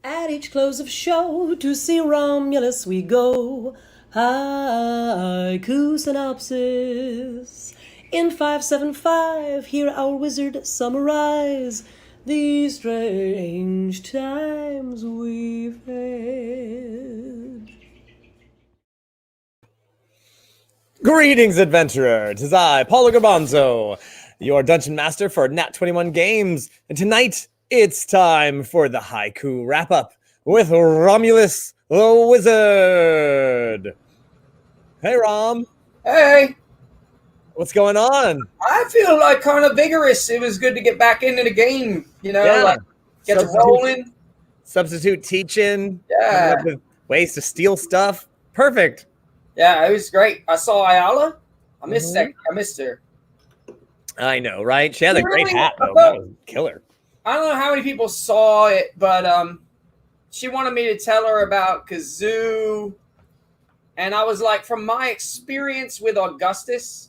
At each close of show, to see Romulus we go. Haiku synopsis. In 575, hear our wizard summarize these strange times we've had. Greetings, adventurer! 'Tis I, Paulo Garbanzo, your dungeon master for Nat 21 Games, and tonight it's time for the Haiku Wrap Up with Romulus the Wizard. Hey, Rom. Hey, What's going on? I feel like kind of vigorous. It was good to get back into the game, like get to rolling. Substitute teaching. Coming Yeah. up with ways to steal stuff. Perfect. Yeah, it was great. I saw Ayala. I missed her. I know, right? She had a great Really? hat, though. That was killer. I don't know how many people saw it, but she wanted me to tell her about Kazoo. And I was like, from my experience with Augustus,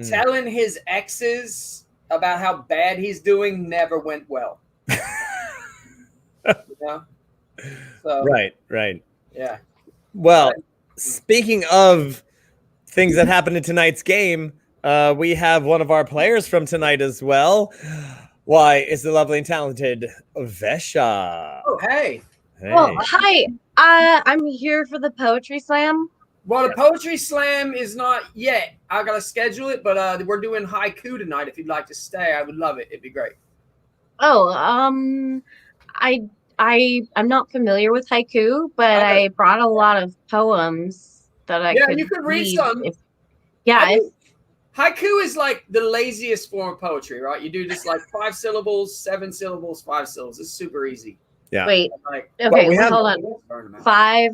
telling his exes about how bad he's doing never went well. So, Right. yeah. Well, speaking of things that happened in tonight's game, we have one of our players from tonight as well. Why, it's the lovely and talented Vesha. Oh, hey. Well, hi. I'm here for the poetry slam. Well, the poetry slam is not yet. I gotta schedule it, but we're doing haiku tonight. If you'd like to stay, I would love it. It'd be great. Oh, I'm not familiar with haiku, but Okay. I brought a lot of poems that I could you could read some. Haiku is like the laziest form of poetry, right? You do just like 5 syllables, 7 syllables, 5 syllables. It's super easy. Yeah. Wait. Like, Okay. Hold on. 5,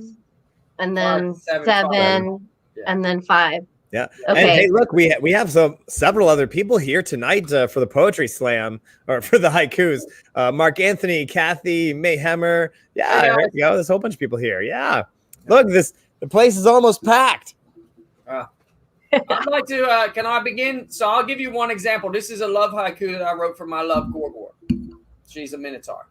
and then 7, and then 5. Yeah. Okay. And hey, look, we have several other people here tonight for the poetry slam or for the haikus. Mark Anthony, Kathy, Mayhemmer. Yeah, there you go. There's a whole bunch of people here. Yeah. Look, the place is almost packed. I'd like to, can I begin? So I'll give you one example. This is a love haiku that I wrote for my love, Gorgor. She's a Minotaur.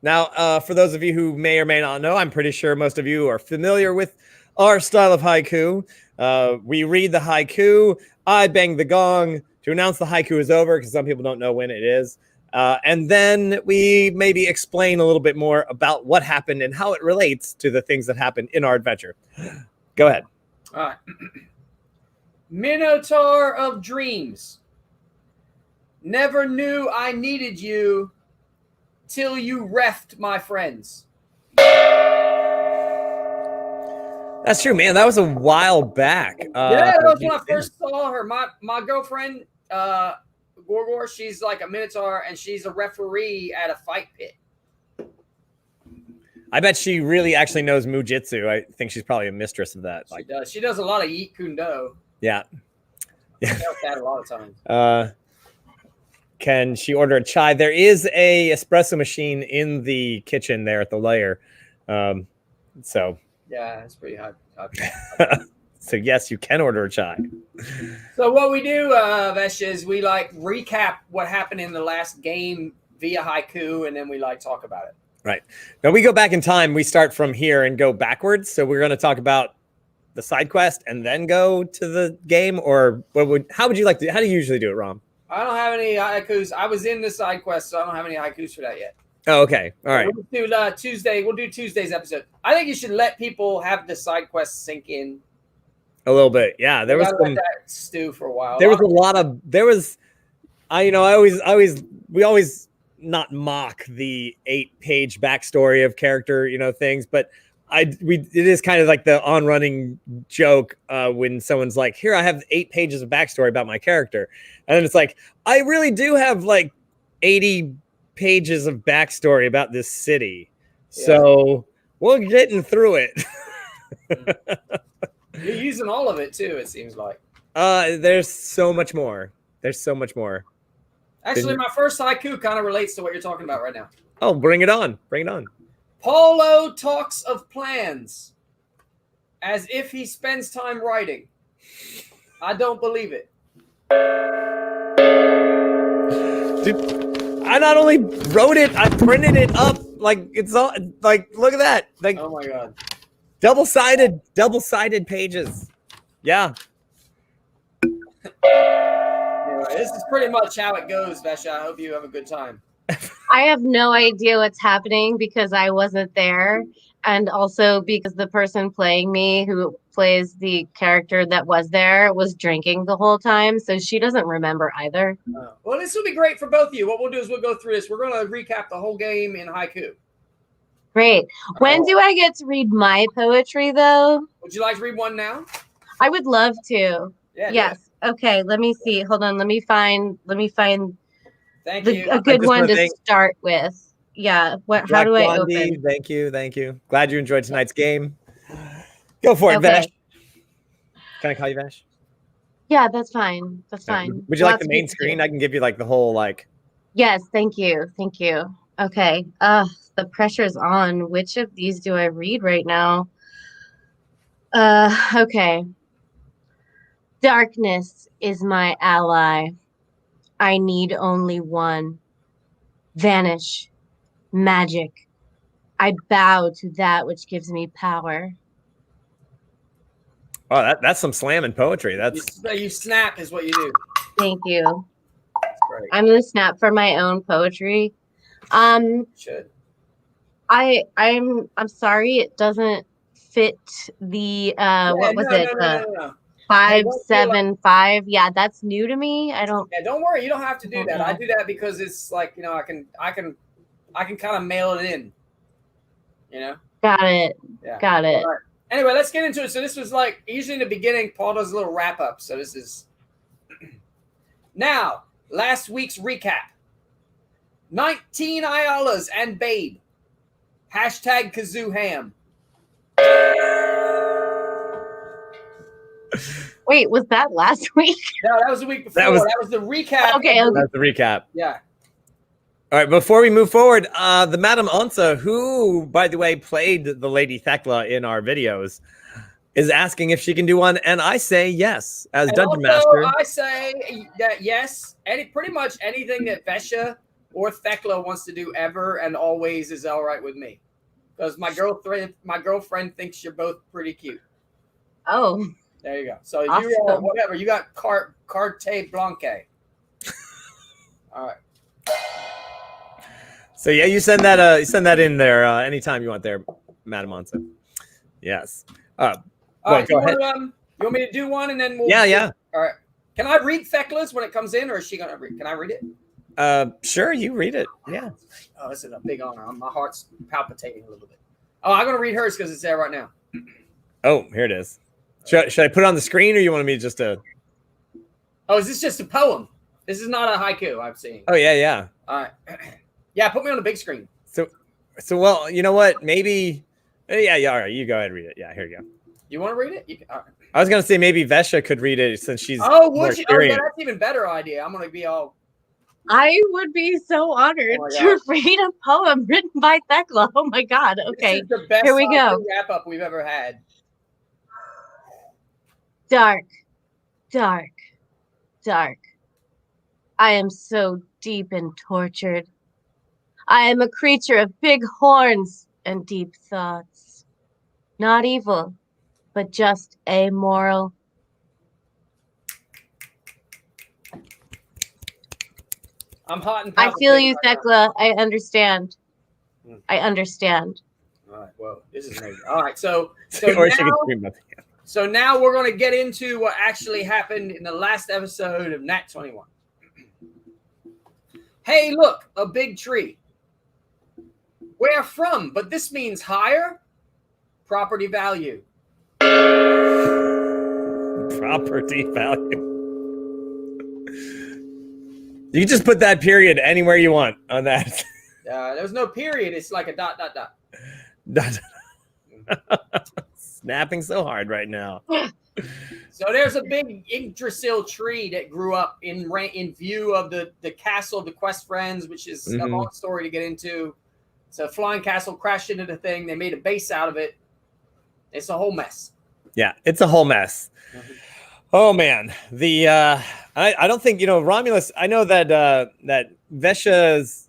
Now, for those of you who may or may not know, I'm pretty sure most of you are familiar with our style of haiku. We read the haiku, I bang the gong to announce the haiku is over because some people don't know when it is. And then we maybe explain a little bit more about what happened and how it relates to the things that happened in our adventure. Go ahead. All right. Minotaur of dreams. Never knew I needed you till you reft my friends. That's true, man. That was a while back. That was when I first saw her. My girlfriend, Gorgor, she's like a Minotaur, and she's a referee at a fight pit. I bet she really actually knows Mujitsu. I think she's probably a mistress of that. She does. She does a lot of Yeet Kundo. Yeah. I felt that a lot of times. Can she order a chai? There is a espresso machine in the kitchen there at the lair. So yeah, it's pretty hard. So yes, you can order a chai. So what we do, Vesh, is we like recap what happened in the last game via haiku, and then we like talk about it. Right. Now we go back in time. We start from here and go backwards. So we're going to talk about the side quest and then go to the game, or how would you like to? How do you usually do it, Rom? I don't have any haikus. I was in the side quest, so I don't have any haikus for that yet. Oh, okay. All right. We'll do Tuesday. We'll do Tuesday's episode. I think you should let people have the side quest sink in a little bit. Yeah, there was let that stew for a while. There was a lot of we always not mock the 8-page backstory of character, things, but it is kind of like the on-running joke when someone's like, here, I have 8 pages of backstory about my character. And then it's like, I really do have like 80 pages of backstory about this city. Yeah. So we're getting through it. You're using all of it too, it seems like. There's so much more. Actually, my first haiku kind of relates to what you're talking about right now. Oh, bring it on. Paulo talks of plans as if he spends time writing. I don't believe it. Dude, I not only wrote it, I printed it up. Like it's all like look at that. Like Oh my god. double-sided pages. Yeah. Anyway, this is pretty much how it goes, Vesha. I hope you have a good time. I have no idea what's happening because I wasn't there. And also because the person playing me, who plays the character that was there, was drinking the whole time. So she doesn't remember either. Well, this will be great for both of you. What we'll do is we'll go through this. We're going to recap the whole game in haiku. Great. When do I get to read my poetry, though? Would you like to read one now? I would love to. Yeah. Yes. Okay. Let me see. Hold on. Let me find Thank you. a good one to start with. Yeah. How do I open? Thank you. Glad you enjoyed tonight's game. Go for it, Okay. Vash. Can I call you Vash? Yeah, that's fine. That's fine. Would you like the main screen? I can give you like the whole like. Yes. Thank you. Thank you. Okay. The pressure's on. Which of these do I read right now? Okay. Darkness is my ally. I need only one. Vanish. Magic. I bow to that which gives me power. Oh, that's some slamming poetry. That's you snap is what you do. Thank you. That's great. I'm gonna snap for my own poetry. Should. I'm sorry it doesn't fit the what was it? No. 575. Yeah, that's new to me. I don't. Yeah, don't worry. You don't have to do that. I do that because it's like I can kind of mail it in. Got it. Yeah. Got it. Right. Anyway, let's get into it. So this was like usually in the beginning, Paul does a little wrap up. So this is now last week's recap. 19 Ayalas and Babe. Hashtag Kazoo Ham. Wait, was that last week? No, that was the week before. That was the recap. Okay. That's the recap. Yeah. All right, before we move forward, the Madame Onsa, who, by the way, played the Lady Thekla in our videos, is asking if she can do one, and I say yes, as Dungeon Master. I say that yes. Pretty much anything that Vesha or Thekla wants to do ever and always is all right with me. Because my girlfriend thinks you're both pretty cute. Oh. There you go. So awesome. You whatever. You got carte blanche. All right. So yeah, you send that in there anytime you want there, Madame Onsa. Yes. All right. Go ahead. You want me to do one and then we'll Yeah. All right. Can I read Thekla's when it comes in, or is she gonna read? Can I read it? Sure, you read it. Yeah. Oh, this is a big honor. My heart's palpitating a little bit. Oh, I'm gonna read hers because it's there right now. Oh, here it is. Should I put it on the screen, or you want me just to? Oh, is this just a poem? This is not a haiku I'm seeing. Oh yeah. All right. Yeah, put me on the big screen. So well, you know what? Maybe. Yeah. All right, you go ahead and read it. Yeah, here you go. You want to read it? You can, all right. I was gonna say maybe Vesha could read it since she's. Would you? Oh, yeah, that's even better idea. I'm gonna be all. I would be so honored to read a poem written by Thekla. Oh my God. Okay. This is the best here we go. Wrap up we've ever had. Dark, dark, dark. I am so deep and tortured. I am a creature of big horns and deep thoughts. Not evil, but just amoral. I'm hot and I feel you, Thekla. I understand. I understand. All right. Well, this is amazing. All right. So now we're going to get into what actually happened in the last episode of Nat 21. Hey, look, a big tree. Where from? But this means higher property value. Property value. You can just put that period anywhere you want on that. There's no period. It's like a dot. Snapping so hard right now. So there's a big Yggdrasil tree that grew up in view of the castle of the Quest Friends, which is a long story to get into. It's a flying castle, crashed into the thing. They made a base out of it. It's a whole mess. Yeah, it's a whole mess. Oh man, I don't think Romulus. I know that that Vesha's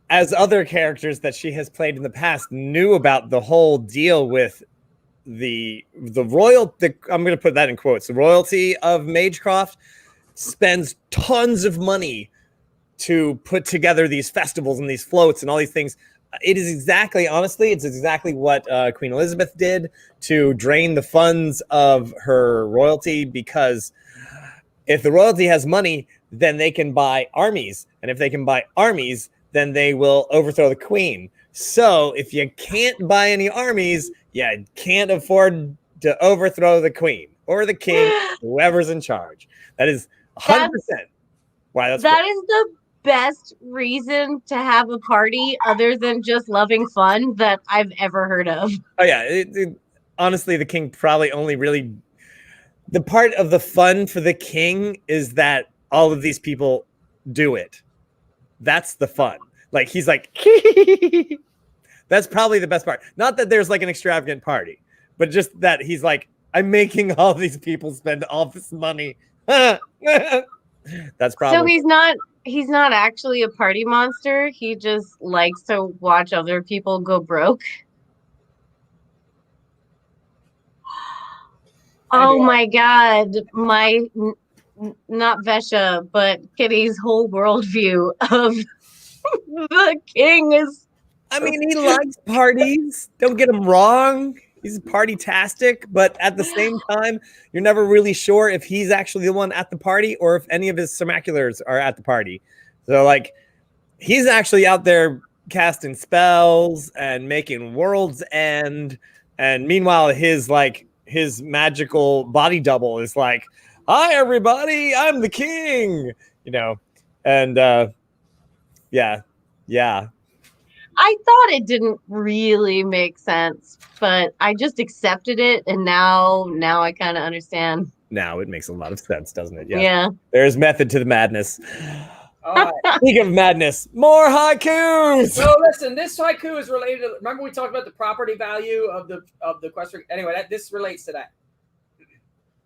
as other characters that she has played in the past knew about the whole deal with the royal, I'm going to put that in quotes, the royalty of Magecroft spends tons of money to put together these festivals and these floats and all these things. It is exactly, honestly, it's exactly what Queen Elizabeth did to drain the funds of her royalty, because if the royalty has money, then they can buy armies. And if they can buy armies, then they will overthrow the queen. So if you can't buy any armies, you can't afford to overthrow the queen or the king, whoever's in charge. That is 100% why that's that is the best reason to have a party other than just loving fun that I've ever heard of. Oh yeah, honestly, the king probably only really, the part of the fun for the king is that all of these people do it. That's the fun. Like, he's like, that's probably the best part. Not that there's like an extravagant party, but just that he's like, I'm making all these people spend all this money. That's probably. So he's not actually a party monster. He just likes to watch other people go broke. Oh my God. Not Vesha, but Kitty's whole worldview of the king is. I mean, he likes parties. Don't get him wrong. He's party-tastic, but at the same time, you're never really sure if he's actually the one at the party or if any of his Semaculars are at the party. So, like, he's actually out there casting spells and making worlds end. And meanwhile, his magical body double is like, hi, everybody, I'm the king, and yeah. I thought it didn't really make sense, but I just accepted it, and now I kind of understand. Now it makes a lot of sense, doesn't it? Yeah. There's method to the madness. All right. Speaking of madness, more haikus. So listen, this haiku is related to, remember we talked about the property value of the quest. Anyway, this relates to that.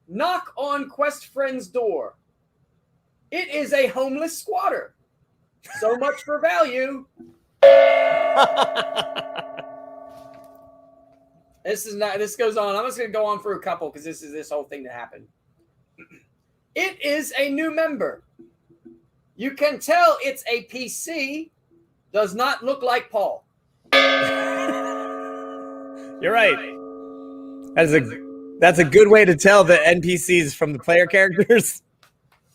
Knock on quest friend's door. It is a homeless squatter. So much for value. This goes on. I'm just going to go on for a couple because this whole thing that happened. It is a new member. You can tell it's a PC. Does not look like Paul. You're right. That's a good way to tell the NPCs from the player characters.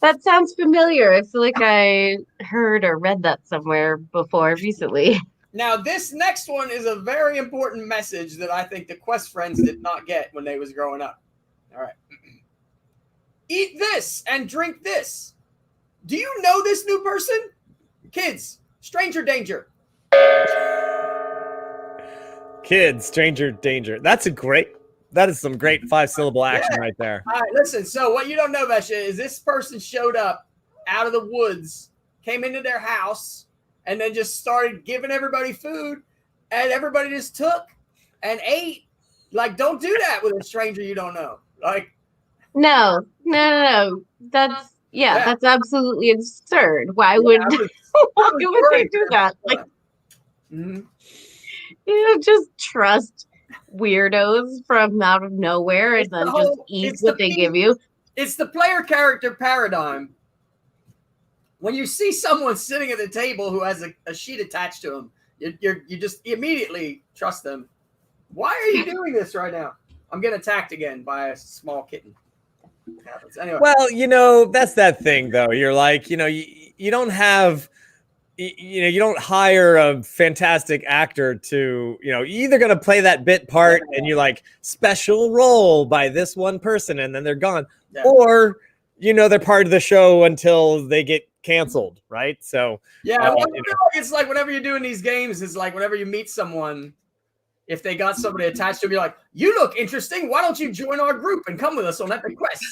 That sounds familiar. I feel like I heard or read that somewhere before recently. Now, this next one is a very important message that I think the quest friends did not get when they was growing up. All right. Eat this and drink this. Do you know this new person? Kids, stranger danger. Kids, stranger danger. That is some great 5-syllable action right there. All right, listen. So what you don't know, Vesha, is this person showed up out of the woods, came into their house, and then just started giving everybody food, and everybody just took and ate. Like, don't do that with a stranger you don't know. Like, no. That's absolutely absurd. Why would they do that? Like, you don't just trust weirdos from out of nowhere and then just eat what they give you. It's the player character paradigm. When you see someone sitting at the table who has a sheet attached to him, you just immediately trust them. Why are you doing this right now? I'm getting attacked again by a small kitten. Anyway. Well, that's that thing though. You're like, you don't have, you don't hire a fantastic actor to, you're either going to play that bit part and you like special role by this one person and then they're gone, or, they're part of the show until they get canceled. Right. So, it's like whenever you're doing these games, it's like whenever you meet someone, if they got somebody attached to them, you're like, you look interesting. Why don't you join our group and come with us on Epic Quest?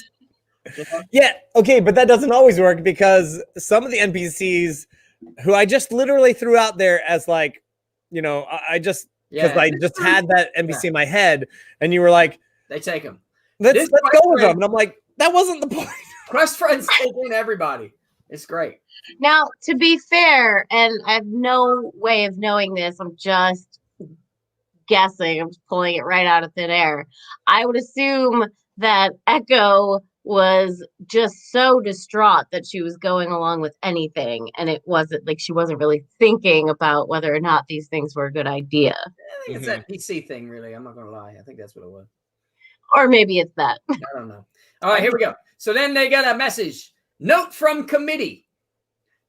Yeah. Okay. But that doesn't always work because some of the NPCs who I just literally threw out there as like, I just had that NPC in my head and you were like, they take them. Let's go with them. And I'm like, that wasn't the point. Quest friends take in everybody. It's great. Now, to be fair, and I have no way of knowing this, I'm just guessing, I'm just pulling it right out of thin air. I would assume that Echo was just so distraught that she was going along with anything, and it wasn't like she wasn't really thinking about whether or not these things were a good idea. I think it's that PC thing, really. I'm not gonna lie. I think that's what it was. Or maybe it's that. I don't know. All right, here we go. So then they got a message. Note from committee.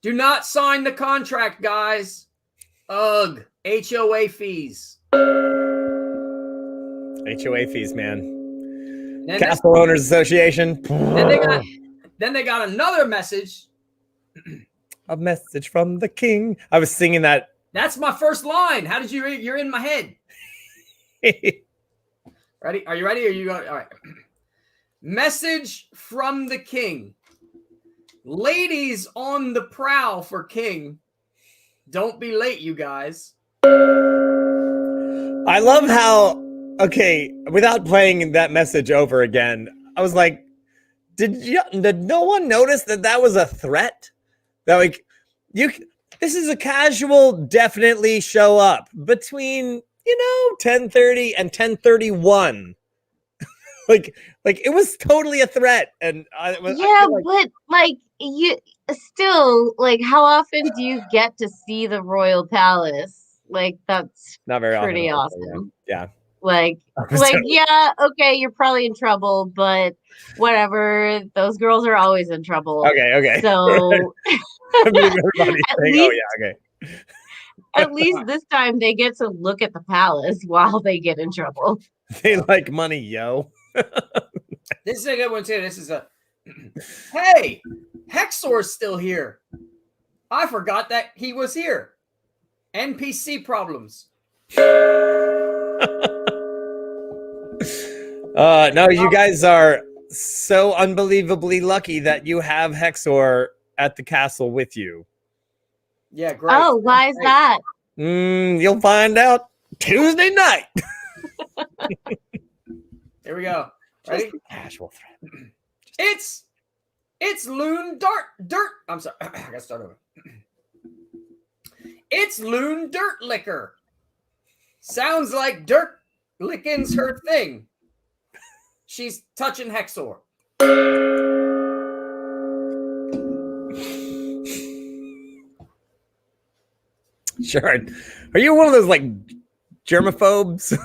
Do not sign the contract, guys. Ugh. HOA fees. HOA fees, man. Then Castle Owners Association. then they got another message. A message from the king. I was singing that. That's my first line. How did you're in my head. Ready? Are you ready? Or you going? All right. Message from the king. Ladies on the prowl for king. Don't be late, you guys. I love how, okay, without playing that message over again, I was like, did no one notice that was a threat? That like, this is a casual, definitely show up between, 10:30 and 10:31. like it was totally a threat. And but like you still, like, how often do you get to see the royal palace? Like, that's not very pretty often. awesome. Yeah. Like, yeah, okay, you're probably in trouble, but whatever. Those girls are always in trouble. Okay. So everybody's saying, oh yeah, okay. At least this time they get to look at the palace while they get in trouble. They like money, yo. This is a good one too. This is a hey, Hexor's still here. I forgot that he was here. NPC problems. No, you guys are so unbelievably lucky that you have Hexor at the castle with you. Yeah, great. Oh, why is that? You'll find out Tuesday night. Here we go. Ready? Just casual threat. It's Loon Dirt. I'm sorry. I gotta start over. It's Loon Dirt Liquor. Sounds like Dirt Licking's her thing. She's touching Hexor. Sure. Are you one of those like germaphobes?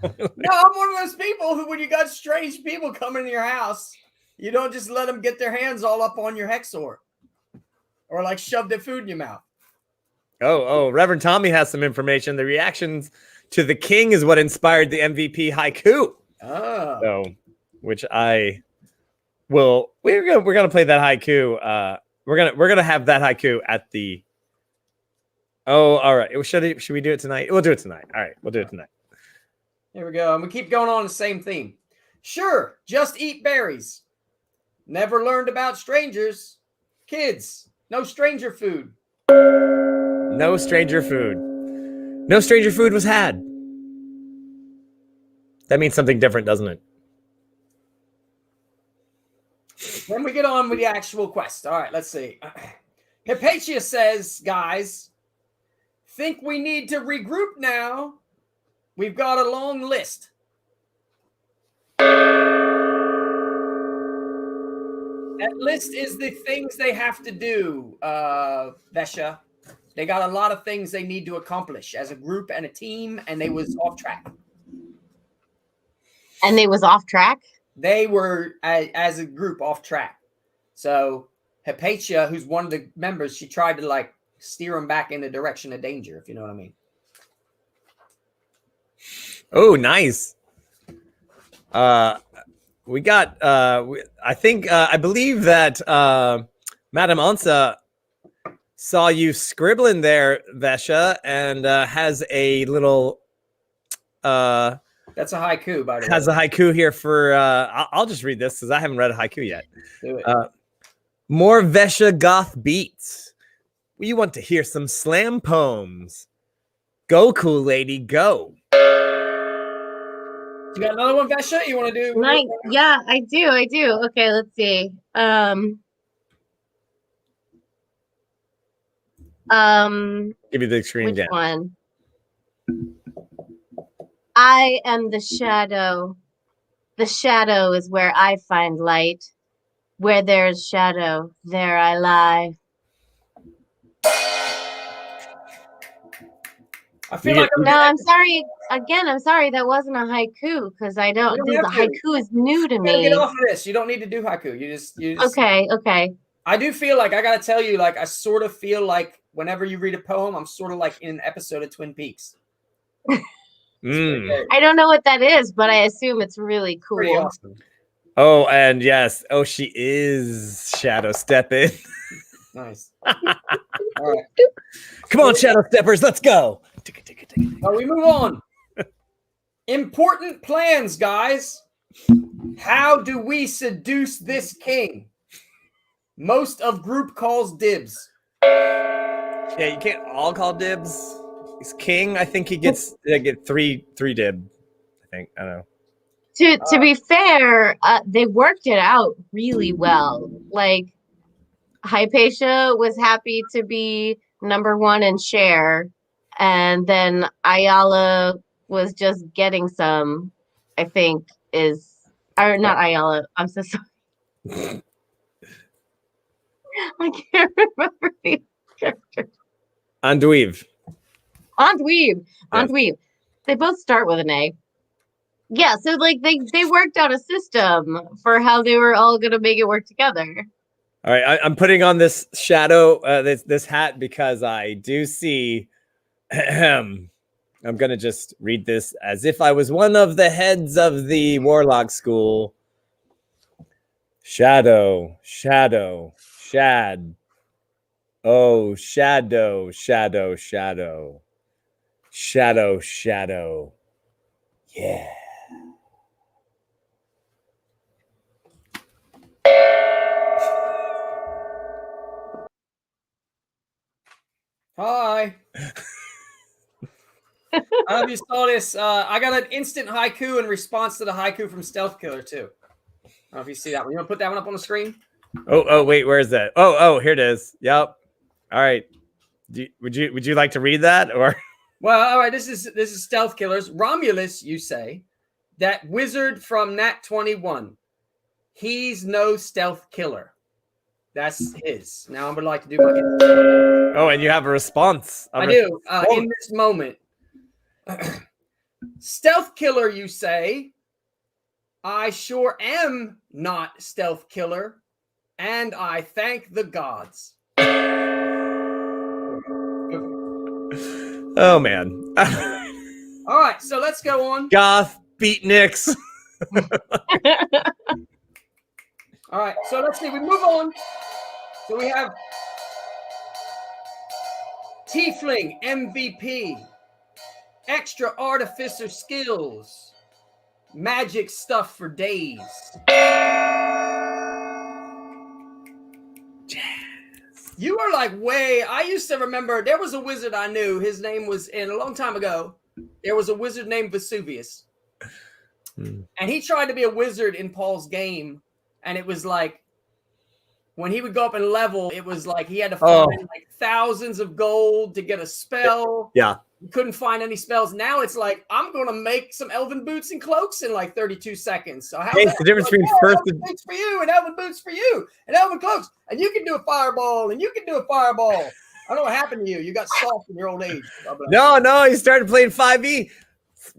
No, I'm one of those people who, when you got strange people coming in your house, you don't just let them get their hands all up on your Hexor or like shove their food in your mouth. Oh, Reverend Tommy has some information. The reactions to the king is what inspired the MVP haiku. Oh. So, which I will. We're gonna play that haiku. We're gonna have that haiku at the. Oh, all right. Should we do it tonight? We'll do it tonight. All right, we'll do it tonight. Here we go. And we keep going on the same theme. Sure, just eat berries. Never learned about strangers. Kids, no stranger food. No stranger food. No stranger food was had. That means something different, doesn't it? Then we get on with the actual quest. All right, let's see. Hypatia says, guys, think we need to regroup now. We've got a long list. That list is the things they have to do, Vesha. They got a lot of things they need to accomplish as a group and a team, and they was off track. And they was off track? They were, as a group, off track. So Hypatia, who's one of the members, she tried to like steer them back in the direction of danger, if you know what I mean. Oh, nice. We got, I believe that Madame Ansa saw you scribbling there, Vesha, and has a little... That's a haiku, by the way. Has a haiku here for... I'll just read this because I haven't read a haiku yet. Do it. More Vesha goth beats. You want to hear some slam poems. Go, cool lady, go. You got another one, Vesha? You want to do? Yeah, I do. Okay, let's see. Give you the extreme Which down. one? I am the shadow. The shadow is where I find light. Where there's shadow, there I lie. I feel like No, I'm sorry. Again, I'm sorry that wasn't a haiku because I don't You do don't the have to. haiku is new to You gotta get me. off of this. You don't need to do haiku. You just Okay. I do feel like I gotta tell you, like I sort of feel like whenever you read a poem, I'm sort of like in an episode of Twin Peaks. I don't know what that is, but I assume it's really cool. Pretty awesome. Oh, and yes. Oh, she is Shadow Stepping. Nice. All right. Come on, Shadow Steppers, let's go. Now we move on. Important plans, guys. How do we seduce this king? Most of group calls dibs. Yeah, you can't all call dibs. He's king. I think he gets get three dib. I think. I don't know. To be fair, they worked it out really well. Like Hypatia was happy to be number one in share, and then Ayala was just getting some. I think or not Ayala. I'm so sorry. I can't remember the character. Anduiv. Antweeb. Yes. Antweeb. They both start with an A. Yeah, so like they worked out a system for how they were all gonna make it work together. All right, I'm putting on this shadow, this hat because I do see. I'm gonna just read this as if I was one of the heads of the warlock school. Shadow, shadow, shad. Oh, shadow, shadow, shadow, shadow, shadow. Yeah. Hi. I don't know if you saw this. I got an instant haiku in response to the haiku from Stealth Killer too. I don't know if you see that one. You want to put that one up on the screen? Oh, wait, where is that? Oh, here it is. Yep. All right. Would you like to read that or? Well, all right. This is Stealth Killers. Romulus, you say, that wizard from Nat 21. He's no stealth killer. That's his. Now I'm gonna like to do my. Oh, and you have a response. I do. In this moment, stealth killer, you say. I sure am not stealth killer, and I thank the gods. Oh man. All right, so let's go on. Goth beatniks. All right, so let's see. We move on. So we have Tiefling MVP, extra artificer skills, magic stuff for days. You are like I used to remember there was a wizard I knew. His name was, in a long time ago, there was a wizard named Vesuvius. And he tried to be a wizard in Paul's game. And it was like, when he would go up in level, it was like he had to find like thousands of gold to get a spell. Yeah. You couldn't find any spells. Now it's like, I'm going to make some elven boots and cloaks in like 32 seconds. So how's the difference between elven boots for you and elven boots for you and elven cloaks. And you can do a fireball and you can do a fireball. I don't know what happened to you. You got soft in your old age. No, you started playing 5e.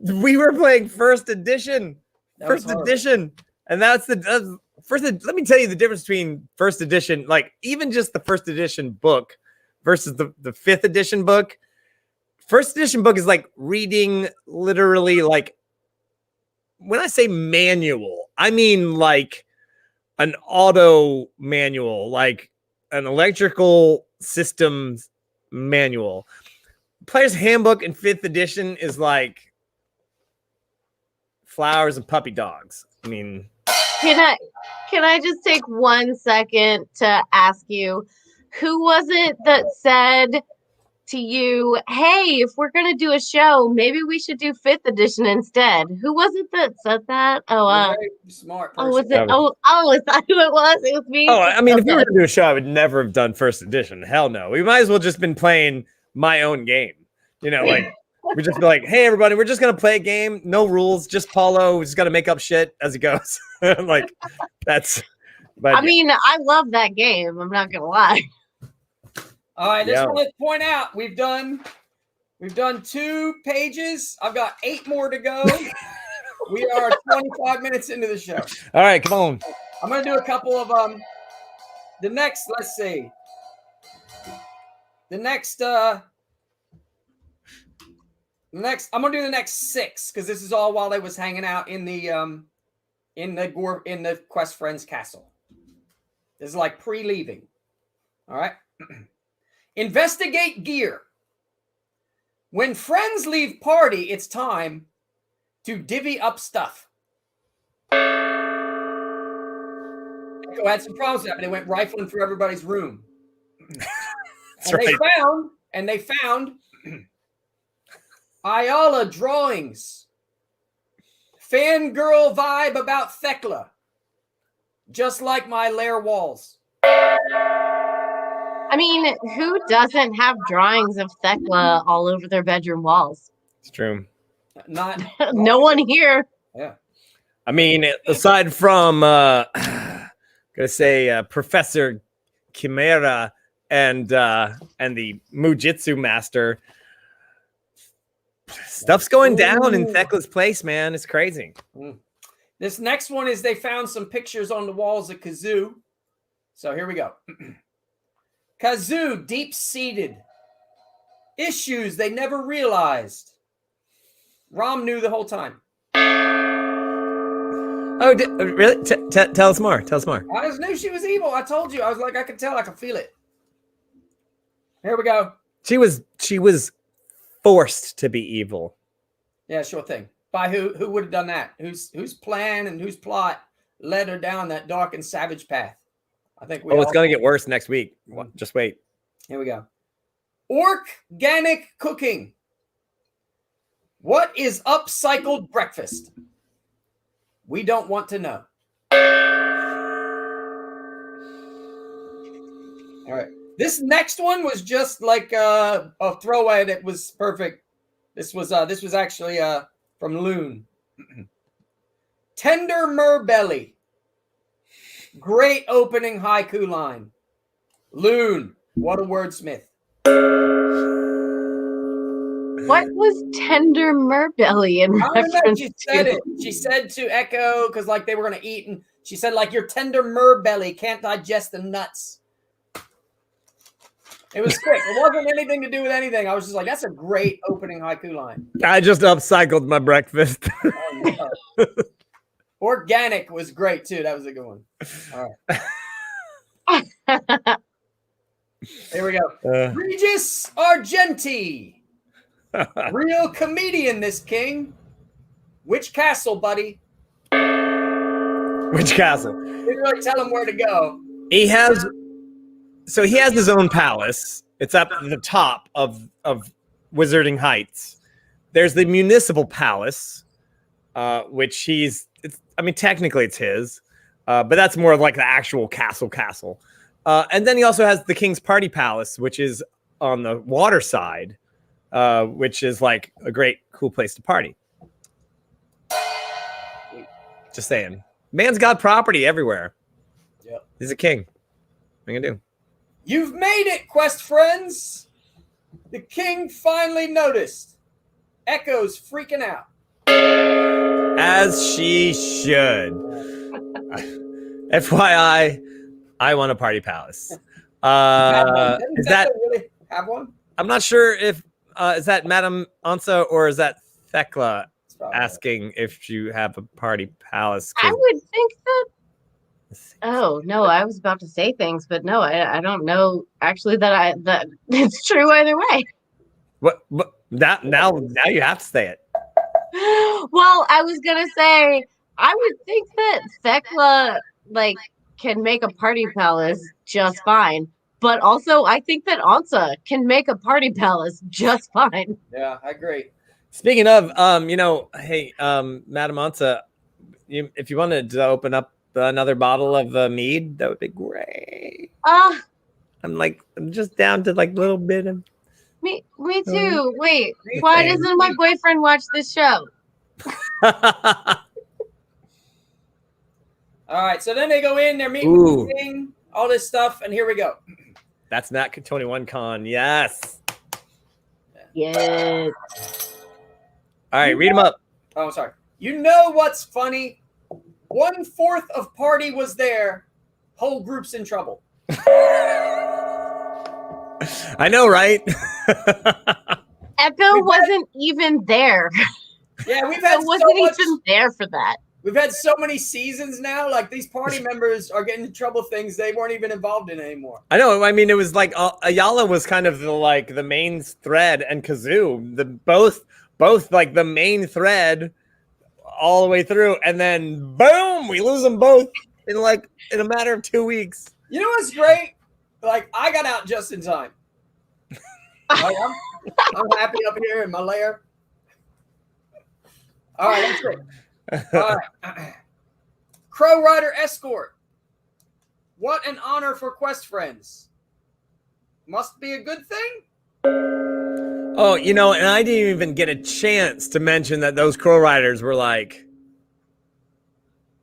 We were playing first edition. First edition. And that's the first. Let me tell you the difference between first edition, like even just the first edition book versus the 5th edition book. First edition book is like reading literally, like when I say manual, I mean like an auto manual, like an electrical systems manual. Player's Handbook in 5th edition is like flowers and puppy dogs. I mean, can I just take 1 second to ask you, who was it that said to you, hey, if we're gonna do a show, maybe we should do 5th edition instead. Who was it that said that? You're a very smart person. Oh, was it? Is that who it was? It was me. Oh, I mean, if we were gonna do a show, I would never have done 1st edition. Hell no. We might as well just been playing my own game. You know, like we just be like, hey everybody, we're just gonna play a game, no rules, just Paulo. We just gotta make up shit as it goes. Like that's. But I mean, I love that game. I'm not gonna lie. All right, just want to point out we've done 2 pages. I've got 8 more to go. We are 25 minutes into the show. All right, come on. I'm gonna do a couple of the next. Let's see. I'm gonna do the next 6 because this is all while they was hanging out in the Quest Friends castle. This is like pre-leaving. All right. Investigate gear. When friends leave party, it's time to divvy up stuff. Echo had some problems with that, but they went rifling through everybody's room. That's right. They found Ayala drawings. Fangirl vibe about Thekla. Just like my lair walls. I mean, who doesn't have drawings of Thekla all over their bedroom walls? It's true. Not no one here. Yeah. I mean, aside from Professor Chimera and the Mujitsu master, stuff's going down in Thekla's place, man. It's crazy. This next one is they found some pictures on the walls of Kazoo. So here we go. Kazoo, deep-seated. Issues they never realized. Rom knew the whole time. Oh, really? Tell us more. Tell us more. I just knew she was evil. I told you. I was like, I could tell. I could feel it. Here we go. She was forced to be evil. Yeah, sure thing. By who? Who would have done that? Whose plan and whose plot led her down that dark and savage path? I think we. It's gonna get worse next week. Just wait. Here we go. Organic cooking. What is upcycled breakfast? We don't want to know. All right. This next one was just like a throwaway that was perfect. This was actually from Loon. Tender Merbelly. Great opening haiku line. Loon, what a wordsmith. What was Tender Merbelly in reference she said to? it. She said to Echo, because like they were going to eat, and she said like your tender Merbelly can't digest the nuts. It was quick. It wasn't anything to do with anything. I was just like, that's a great opening haiku line. I just upcycled my breakfast. Oh, no. Organic was great too. That was a good one. All right. Here we go. Regis Argenti. Real comedian, this king. Which castle, buddy? Which castle? Didn't really tell him where to go. He has his own palace. It's up at the top of Wizarding Heights. There's the municipal palace, which technically it's his, but that's more like the actual castle. And then he also has the King's Party Palace, which is on the water side, which is like a great, cool place to party. Just saying. Man's got property everywhere. Yep. He's a king. What are you gonna do? You've made it, Quest friends. The king finally noticed. Echo's freaking out. As she should. FYI, I want a party palace. Is that really have one? I'm not sure if is that Madame Ansa or is that Thekla asking if you have a party palace? I would think that. Oh no, I was about to say things, but no, I don't know actually that it's true either way. What now you have to say it. Well, I was gonna say I would think that Thekla can make a party palace just fine, But also, I think that Ansa can make a party palace just fine. Yeah, I agree. Speaking of, hey, Madam Ansa, if you wanted to open up another bottle of mead, that would be great. I'm just down to like a little bit of. Me too. Wait, why doesn't my boyfriend watch this show? All right, so then they go in, they're meeting with the king, all this stuff, and here we go. That's Nat 21 Con. Yes. Yes. All right, read them up. Oh, sorry. You know what's funny? 1/4 of party was there. Whole group's in trouble. I know, right? Echo wasn't even there. Yeah, we've had wasn't even there for that. We've had so many seasons now. Like these party members are getting in trouble things they weren't even involved in anymore. I know. I mean, it was like Ayala was kind of the main thread, and Kazoo, both like the main thread all the way through, and then boom, we lose them both in a matter of 2 weeks. You know what's great? Like I got out just in time. Like, I'm happy up here in my lair. All right, that's great. All right. Crow Rider Escort. What an honor for quest friends. Must be a good thing. Oh, and I didn't even get a chance to mention that those Crow Riders were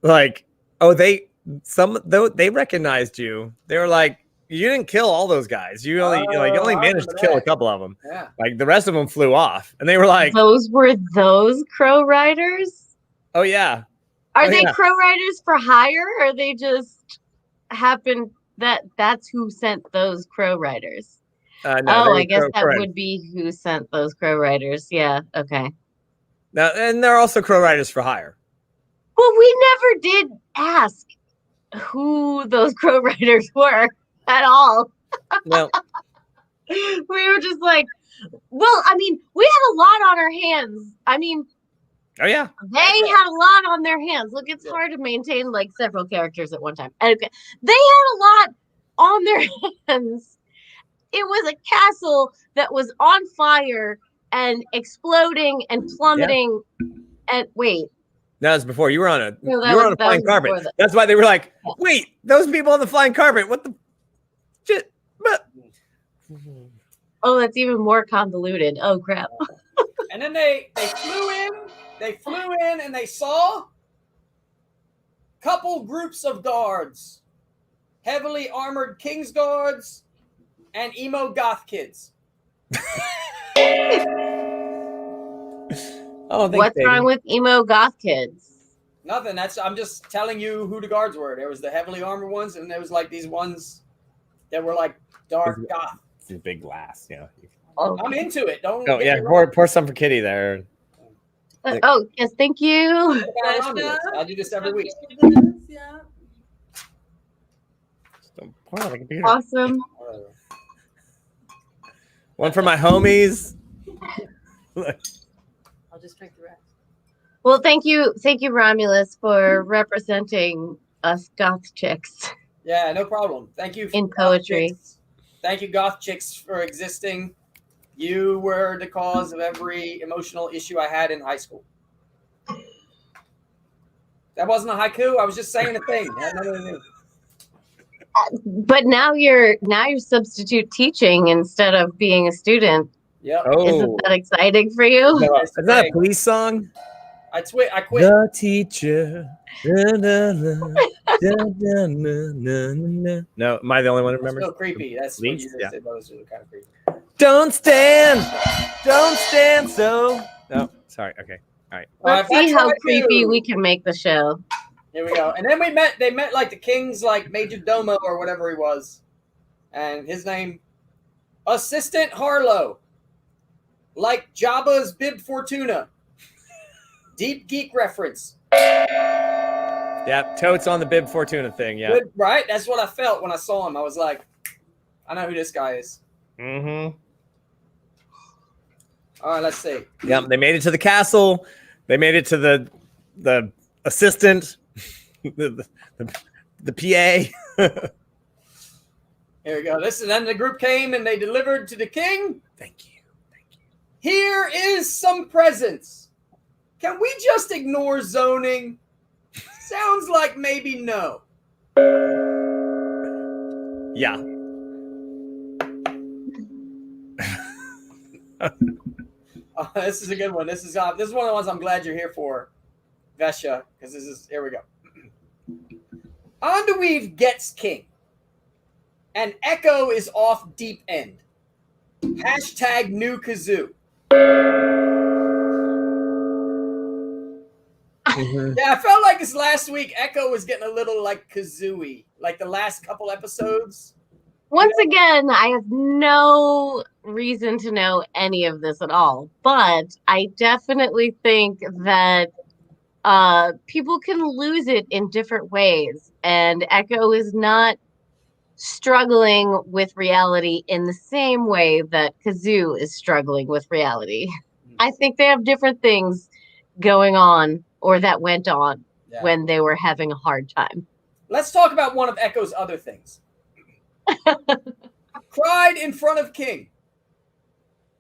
they recognized you. They were like, you didn't kill all those guys. You only managed to kill a couple of them. Yeah. Like the rest of them flew off, and they were like, those were those Crow Riders? Oh yeah. Are they Crow Riders for hire, or they just happen that's who sent those Crow Riders? No, I guess that would be who sent those Crow Riders. Yeah, okay. Now, and they're also Crow Riders for hire. Well, we never did ask who those Crow Riders were at all. No. We were just like, well, I mean, we had a lot on our hands. I mean, oh yeah, they had a lot on their hands. Look, it's hard to maintain like several characters at one time. Okay, they had a lot on their hands. It was a castle that was on fire and exploding and plummeting. And wait, that was before you were on a flying carpet. That. That's why they were like, wait, those people on the flying carpet. What the shit? Oh, that's even more convoluted. Oh crap. And then they flew in. They flew in and they saw couple groups of guards, heavily armored king's guards and emo goth kids. What's wrong with emo goth kids? Nothing. I'm just telling you who the guards were. There was the heavily armored ones, and there was like these ones that were like dark goth. It's a big glass, yeah. Oh, I'm into it. Don't. Oh yeah, pour some for Kitty there. Yes, thank you. I do this every week. Yeah. Don't pour on the computer. Awesome. One for my homies. I'll just drink the rest. Well, thank you, Romulus, for representing us goth chicks. Yeah, no problem. Thank you in poetry. Thank you, goth chicks, for existing. You were the cause of every emotional issue I had in high school. That wasn't a haiku. I was just saying a thing. It had nothing to do. But now you're substitute teaching instead of being a student. Yeah. Isn't that exciting for you? No, is that a police song? I quit. The teacher. No, am I the only one who remembers? It's so creepy. That's what you just said. Those are kind of creepy. Don't stand so. No, sorry. Okay, all right. Let's see how creepy we can make the show. Here we go. And then they met like the king's like major domo or whatever he was, and his name, Assistant Harlow, like Jabba's Bib Fortuna. Deep geek reference. Yeah, totes on the Bib Fortuna thing. Yeah, good, right. That's what I felt when I saw him. I was like, I know who this guy is. Mm-hmm. All right, let's see. Yeah, they made it to the castle. They made it to the assistant, the PA. Yeah, Here we go. Then the group came and they delivered to the king. Thank you. Here is some presents. Can we just ignore zoning? Sounds like maybe no. Yeah. This is a good one. This is one of the ones I'm glad you're here for, Vesha, because here we go. Onderweave gets king. And Echo is off deep end. Hashtag new kazoo. Mm-hmm. Yeah, I felt like this last week Echo was getting a little like kazooey, like the last couple episodes. Once again, I have no reason to know any of this at all, but I definitely think that people can lose it in different ways, and Echo is not struggling with reality in the same way that Kazoo is struggling with reality. I think they have different things going on, or that went on, when they were having a hard time. Let's talk about one of Echo's other things. Cried in front of King.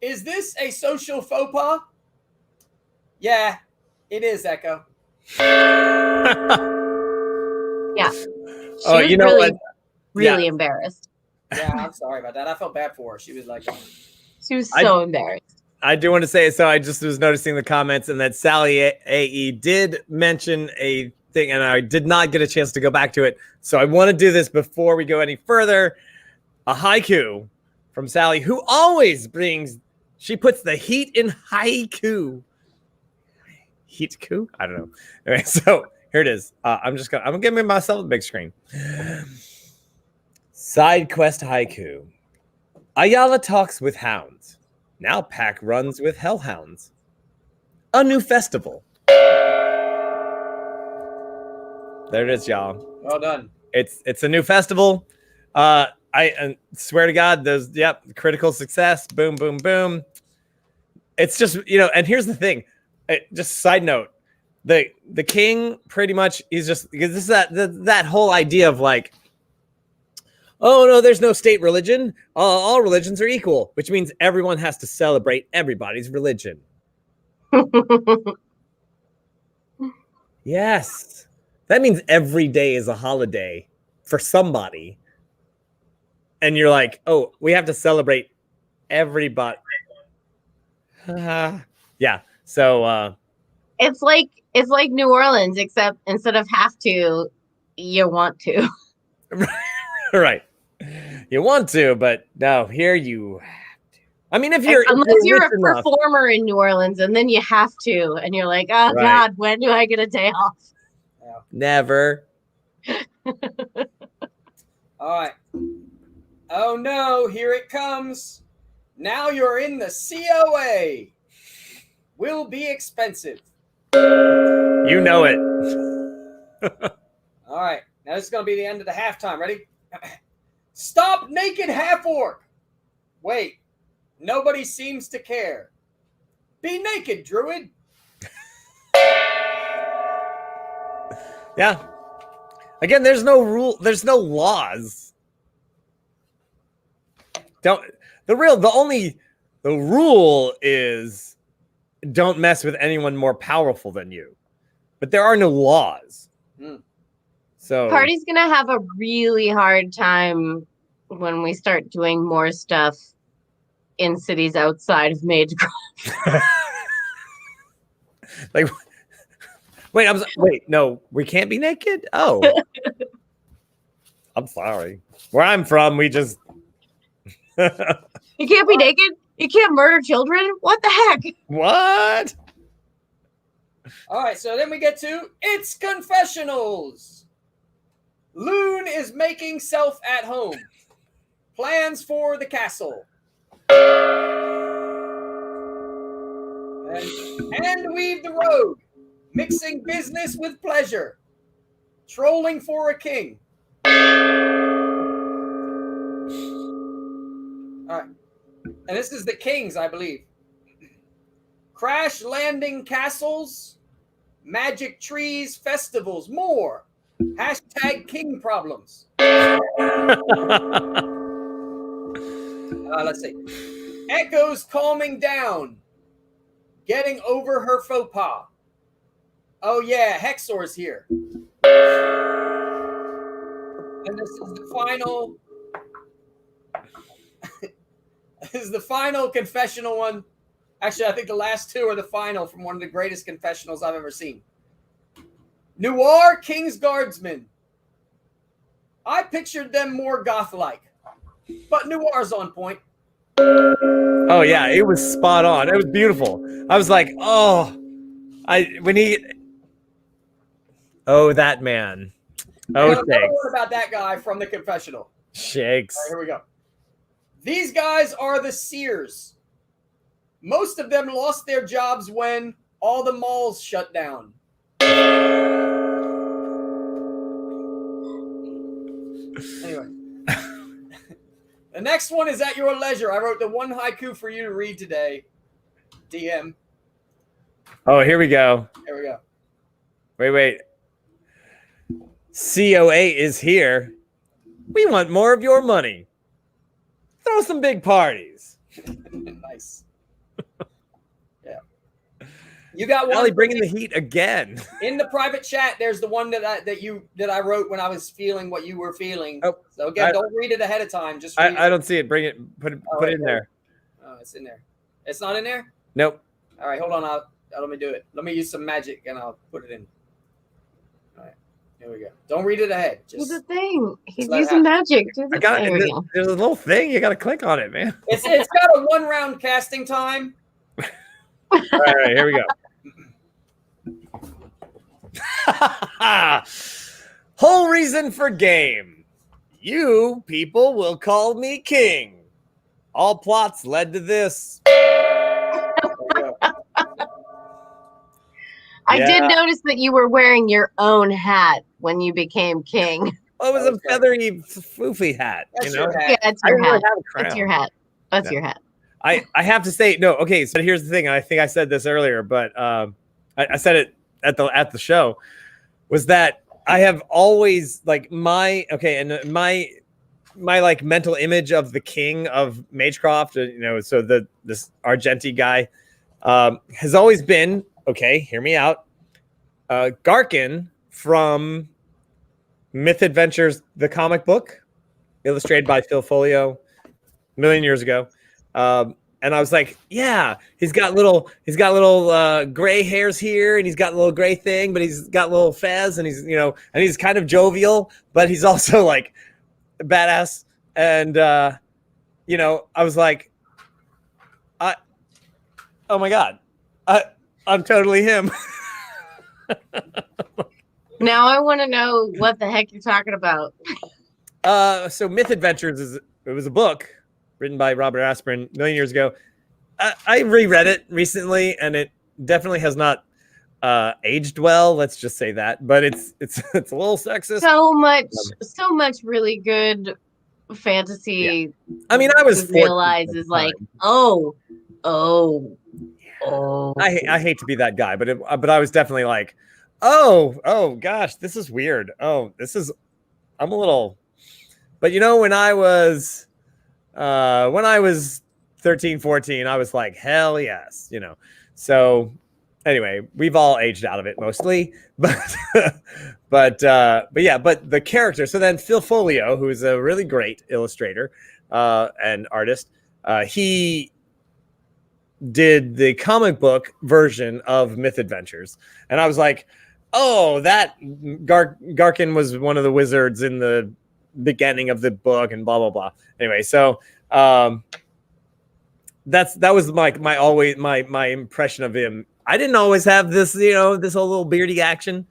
Is this a social faux pas? Yeah, it is, Echo. Yeah. She was You know really, what? really embarrassed. Yeah, I'm sorry about that. I felt bad for her. She was like, she was so embarrassed. I do want to say, so I just was noticing the comments, and that Sally AE did mention a thing, and I did not get a chance to go back to it. So I want to do this before we go any further. A haiku from Sally, who always she puts the heat in haiku. Heat-ku? I don't know. Anyway, so here it is. I'm gonna give myself a big screen. Side quest haiku. Ayala talks with hounds. Now Pack runs with hellhounds. A new festival. There it is, y'all. well done. It's a new festival. I swear to God, critical success. Boom, boom, boom. It's just, and here's the thing. Just side note, the king pretty much is just, because this is that whole idea of like, oh no, there's no state religion. All religions are equal, which means everyone has to celebrate everybody's religion. Yes, that means every day is a holiday for somebody, and you're like, oh, we have to celebrate everybody. Yeah. So it's like New Orleans, except instead of have to, you want to. Right. You want to, but no, here you have to. I mean, unless you're a performer in New Orleans, and then you have to, and you're like, oh right. God, when do I get a day off? Yeah. Never. All right. Oh no, here it comes. Now you're in the COA. Will be expensive. You know it. All right. Now this is going to be the end of the halftime. Ready? Stop naked half-orc. Wait. Nobody seems to care. Be naked, druid. Yeah. Again, there's no rule. There's no laws. The rule is don't mess with anyone more powerful than you. But there are no laws. So Party's gonna have a really hard time when we start doing more stuff in cities outside of Magecraft. Like, wait, no, we can't be naked? Oh. I'm sorry. Where I'm from, we just You can't be naked? You can't murder children? What the heck? What? All right, so then we get to It's Confessionals. Loon is making self at home. Plans for the castle. And Weave the Road. Mixing business with pleasure. Trolling for a king. All right. And this is the kings, I believe. Crash landing castles. Magic trees, festivals, more. Hashtag king problems. Let's see. Echo's calming down, getting over her faux pas. Oh yeah, Hexor's here. And this is the final. This is the final confessional one. Actually, I think the last two are the final from one of the greatest confessionals I've ever seen. Noir King's Guardsmen. I pictured them more goth-like, but Noir's on point. Oh yeah, it was spot on. It was beautiful. I was like, oh, that man. Oh, another one about that guy from the confessional. Shakes. All right, here we go. These guys are the seers. Most of them lost their jobs when all the malls shut down. Anyway. The next one is at your leisure. I wrote the one haiku for you to read today. DM. Oh, here we go. Here we go. Wait. COA is here. We want more of your money. Throw some big parties. Nice. Yeah. You got one. Ellie bringing the heat again. In the private chat, there's the one that I wrote when I was feeling what you were feeling. Oh, so again, don't read it ahead of time. Just read I don't see it. Bring it. Put it in there. Oh, it's in there. It's not in there? Nope. All right, hold on. Let me do it. Let me use some magic and I'll put it in. All right. Here we go. Don't read it ahead. Do the thing. He's let it using happen. magic. Do the I got thing. it. There's a little thing. You got to click on it, man. It's got a 1 round casting time. All right, here we go. Whole reason for game. You people will call me king. All plots led to this. I did notice that you were wearing your own hat when you became king. Oh, it was a feathery, foofy hat. That's you know, your hat. Yeah, it's I your didn't really hat. have a crown. That's your hat. That's Yeah. your hat. I have to say no. Okay, so here's the thing. I think I said this earlier, but I said it at the show. Was that I have always like my like mental image of the king of Magecroft, you know, so this Argenti guy has always been, okay, hear me out, Garkin from Myth Adventures, the comic book, illustrated by Phil Folio a million years ago. And I was like, yeah, he's got little gray hairs here, and he's got a little gray thing, but he's got a little fez, and he's, you know, and he's kind of jovial, but he's also like badass. And you know, I was like, oh my God, I'm totally him. Now I want to know what the heck you're talking about. So Myth Adventures it was a book written by Robert Aspirin a million years ago. I reread it recently, and it definitely has not aged well. Let's just say that. But it's a little sexist. So much really good fantasy. Yeah. I mean, I was realizes like, oh. I hate to be that guy, but I was definitely like, oh gosh, this is weird. I'm a little. But you know, when I was 13, 14, I was like, hell yes, you know. So anyway, we've all aged out of it mostly, but yeah, but the character. So then Phil Folio, who is a really great illustrator and artist, he did the comic book version of Myth Adventures, and I was like, oh, that Garkin was one of the wizards in the beginning of the book, and blah blah blah. Anyway, so that was my impression of him. I didn't always have this, you know, this whole little beardy action,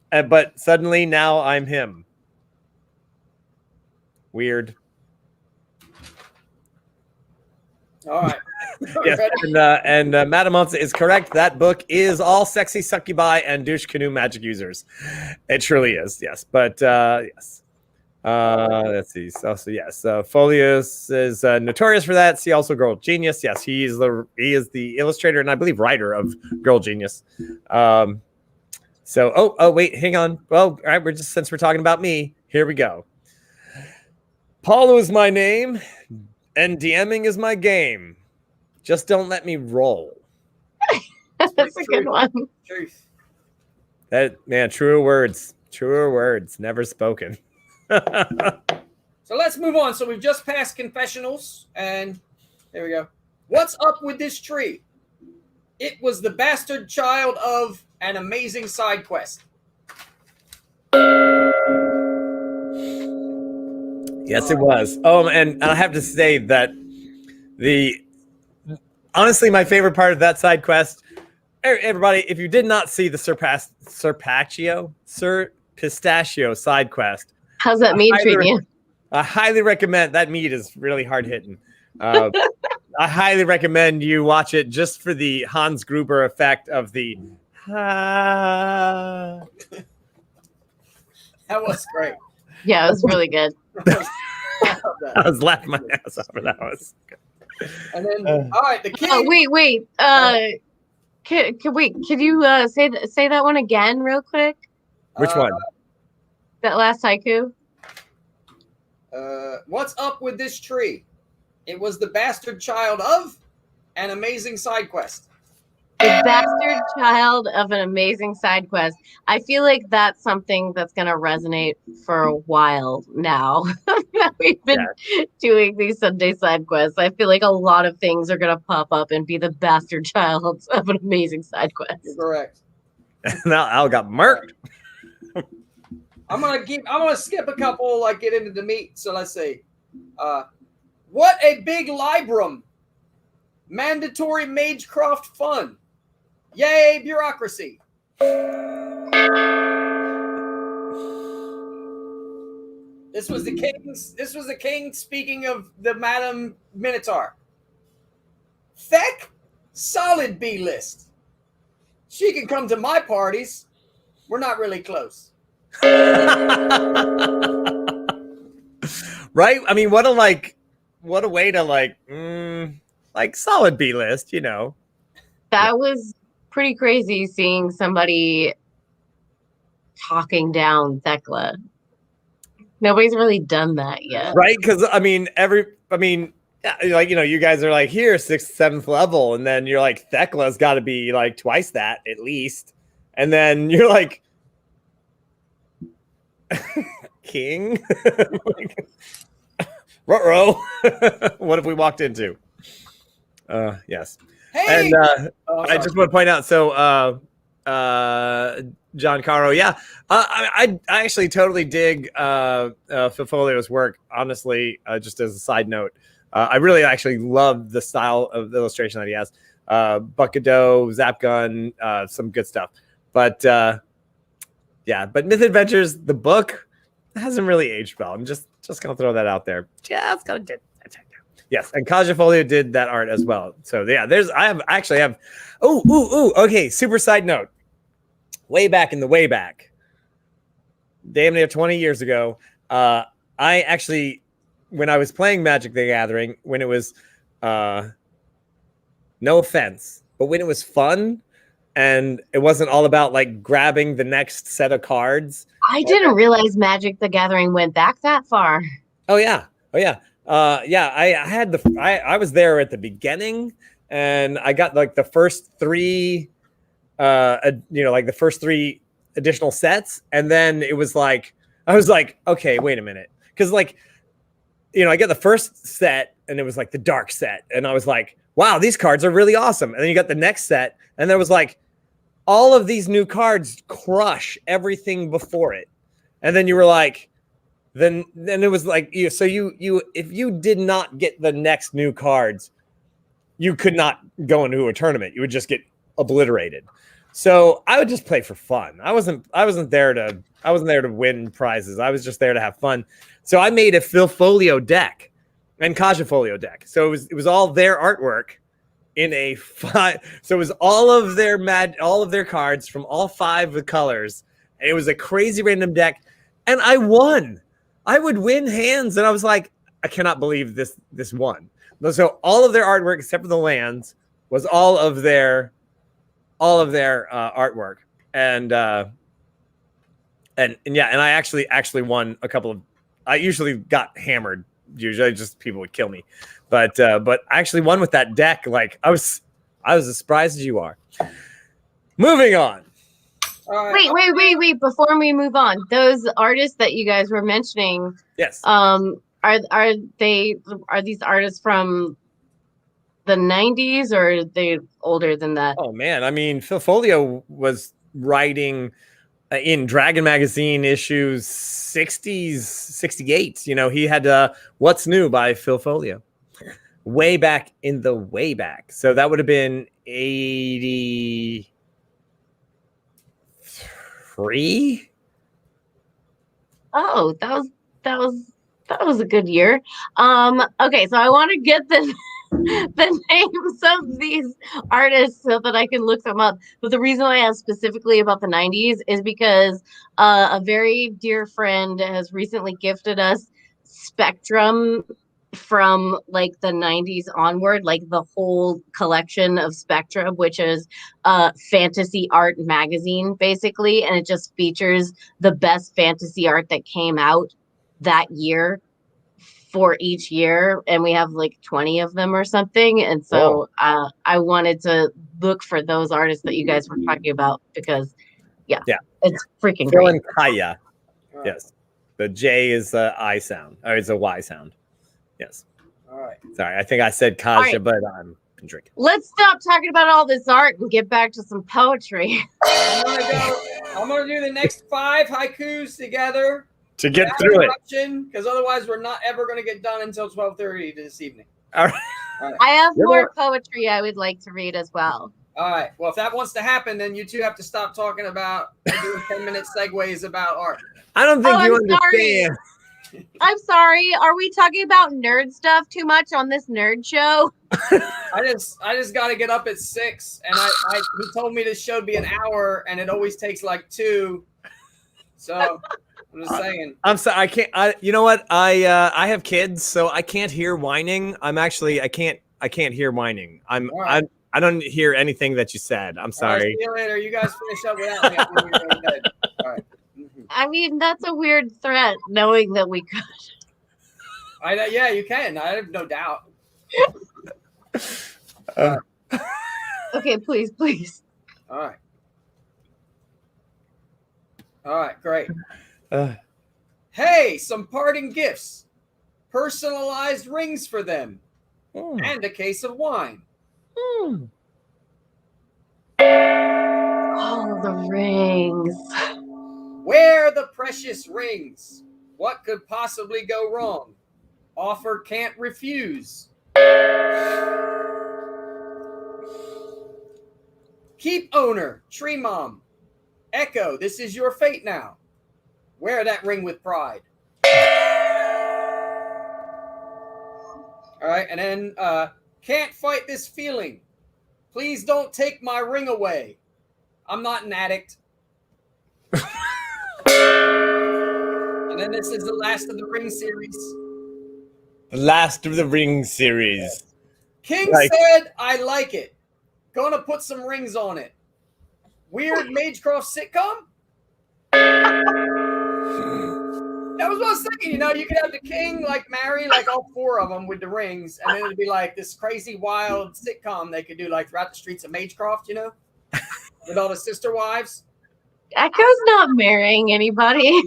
but suddenly now I'm him. Weird. All right. Yes, and Madame Monza is correct. That book is all sexy succubi and douche canoe magic users. It truly is, yes. But yes. Let's see. So yes, Folios is notorious for that. See also Girl Genius. Yes, he is the illustrator and I believe writer of Girl Genius. So oh wait, hang on. Well, all right, since we're talking about me, here we go. Paulo is my name, And DMing is my game. Just don't let me roll. That's a good one. Truth. That man, truer words, never spoken. So let's move on. So we've just passed confessionals, and there we go. What's up with this tree? It was the bastard child of an amazing side quest. Yes, it was. Oh, and I have to say that honestly, my favorite part of that side quest, everybody, if you did not see the Sir Pistachio side quest, How's that meat treating you? I highly recommend. That meat is really hard hitting. I highly recommend you watch it just for the Hans Gruber effect of the. That was great. Yeah, it was really good. I was laughing my ass off. That was. And then, all right, the king. Oh, wait. Could you say that one again real quick? Which one? That last haiku. What's up with this tree? It was the bastard child of an amazing side quest. The bastard child of an amazing side quest. I feel like that's something that's going to resonate for a while now that we've been doing these Sunday side quests. I feel like a lot of things are going to pop up and be the bastard child of an amazing side quest. You're correct. Now Al got murked. I'm gonna skip a couple, like get into the meat. So let's see. What a big librum. Mandatory Magecroft fun. Yay, bureaucracy. This was the king speaking of the Madam Minotaur. Feck, solid B list. She can come to my parties. We're not really close. Right? I mean, what a way to solid B list, you know. That was pretty crazy seeing somebody talking down Thekla. Nobody's really done that yet. Right? Because you guys are like here, 6th, 7th level, and then you're like, Thekla's got to be like twice that at least. And then you're like, king? Ruh-roh. What have we walked into? Yes. Hey! And I just want to point out, so John Caro, yeah. I actually totally dig Fifolio's work, honestly, just as a side note. I really actually love the style of the illustration that he has. Bucket Dough, Zap Gun, some good stuff. But but Myth Adventures, the book, hasn't really aged well. I'm just gonna throw that out there. Yeah, it's gonna do. Yes, and Kaja Folio did that art as well. So yeah, I have. Okay, super side note. Way back, damn near 20 years ago, I actually, when I was playing Magic the Gathering, when it was, no offense, but when it was fun, and it wasn't all about like grabbing the next set of cards. I didn't realize Magic the Gathering went back that far. Oh yeah. I was there at the beginning, and I got like the first three, the first 3 additional sets, and then it was like I was like, okay, wait a minute, because I get the first set, and it was like the dark set, and I was like, wow, these cards are really awesome, and then you got the next set, and there was like, all of these new cards crush everything before it, and then you were like. Then it was like you if you did not get the next new cards, you could not go into a tournament. You would just get obliterated. So I would just play for fun. I wasn't there to win prizes. I was just there to have fun. So I made a Fifolio deck and Kaja Folio deck. So it was all their artwork in a 5. So it was all of their cards from all 5 of the colors. It was a crazy random deck, and I won. I would win hands, and I was like, I cannot believe this won. So all of their artwork, except for the lands, was all of their artwork, and I actually won a couple of. I usually got hammered. Usually, just people would kill me, But I actually won with that deck. Like I was as surprised as you are. Moving on. All right. Wait! Before we move on, those artists that you guys were mentioning, Yes. are these artists from the 90s or are they older than that? Oh man, I mean, Phil Folio was writing in Dragon magazine issues 60s, 68. You know, he had What's New by Phil Folio way back in the way back. So that would have been 83. Oh, that was a good year. Okay, so I want to get the the names of these artists so that I can look them up. But the reason I asked specifically about the 90s is because a very dear friend has recently gifted us Spectrum from like the 90s onward, like the whole collection of Spectrum, which is fantasy art magazine basically, and it just features the best fantasy art that came out that year for each year, and we have like 20 of them or something. And so I wanted to look for those artists that you guys were talking about because yeah, it's freaking Phil great. and Kaya. Yes. The J is the I sound, or it's a Y sound. Yes. All right. Sorry, I think I said Kaja, right. but I'm drinking. Let's stop talking about all this art and get back to some poetry. I'm gonna do the next 5 haikus together To get through it. because otherwise we're not ever gonna get done until 12:30 this evening. All right. I have more poetry I would like to read as well. All right. Well, if that wants to happen, then you two have to stop talking about doing 10-minute segues about art. I don't think you I'm sorry. understand. I'm sorry. Are we talking about nerd stuff too much on this nerd show? I just got to get up at 6, and he told me this show'd be an hour, and it always takes like 2. So I'm just saying. I'm sorry. I can't. You know what? I have kids, so I can't hear whining. I can't hear whining. Right. I don't hear anything that you said. I'm sorry. All right, see you later. You guys finish up without me. I'm gonna go to bed. All right. I mean, that's a weird threat, knowing that we could. Yeah, you can. I have no doubt. Okay, please. All right, great. Hey, some parting gifts. Personalized rings for them. And a case of wine. Oh, the rings. Wear the precious rings. What could possibly go wrong? Offer can't refuse. Keep owner, tree mom. Echo, this is your fate now. Wear that ring with pride. All right, and then can't fight this feeling. Please don't take my ring away. I'm not an addict. And then this is the last of the ring series. The last of the ring series. King said, I like it. Gonna put some rings on it. Weird Magecroft sitcom? That was what I was thinking. You know, you could have the king like marry like all 4 of them with the rings, and then it'd be like this crazy wild sitcom they could do like throughout the streets of Magecroft, you know, with all the sister wives. Echo's not marrying anybody.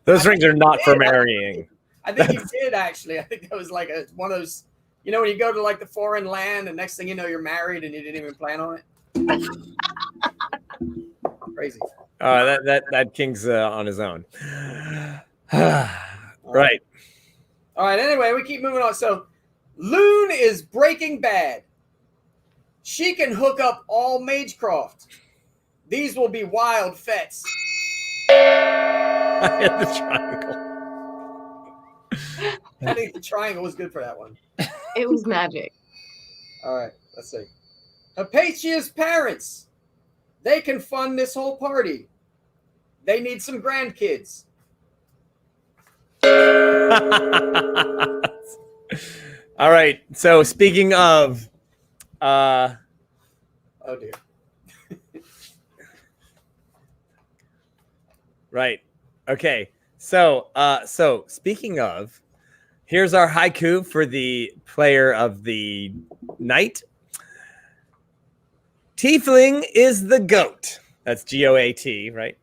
Those rings are not for marrying. I think you did actually. I think that was like one of those, you know, when you go to like the foreign land, and next thing you know, you're married and you didn't even plan on it. Crazy. That king's on his own. Right. All right. Anyway, we keep moving on. So, Loon is Breaking Bad. She can hook up all Magecroft. These will be wild fets. I had the triangle. I think the triangle was good for that one. It was magic. All right. Let's see. Apatia's parents. They can fund this whole party. They need some grandkids. All right. So speaking of, oh dear. Right. Okay. So speaking of, Here's our haiku for the player of the night. Tiefling is the goat. That's GOAT, right?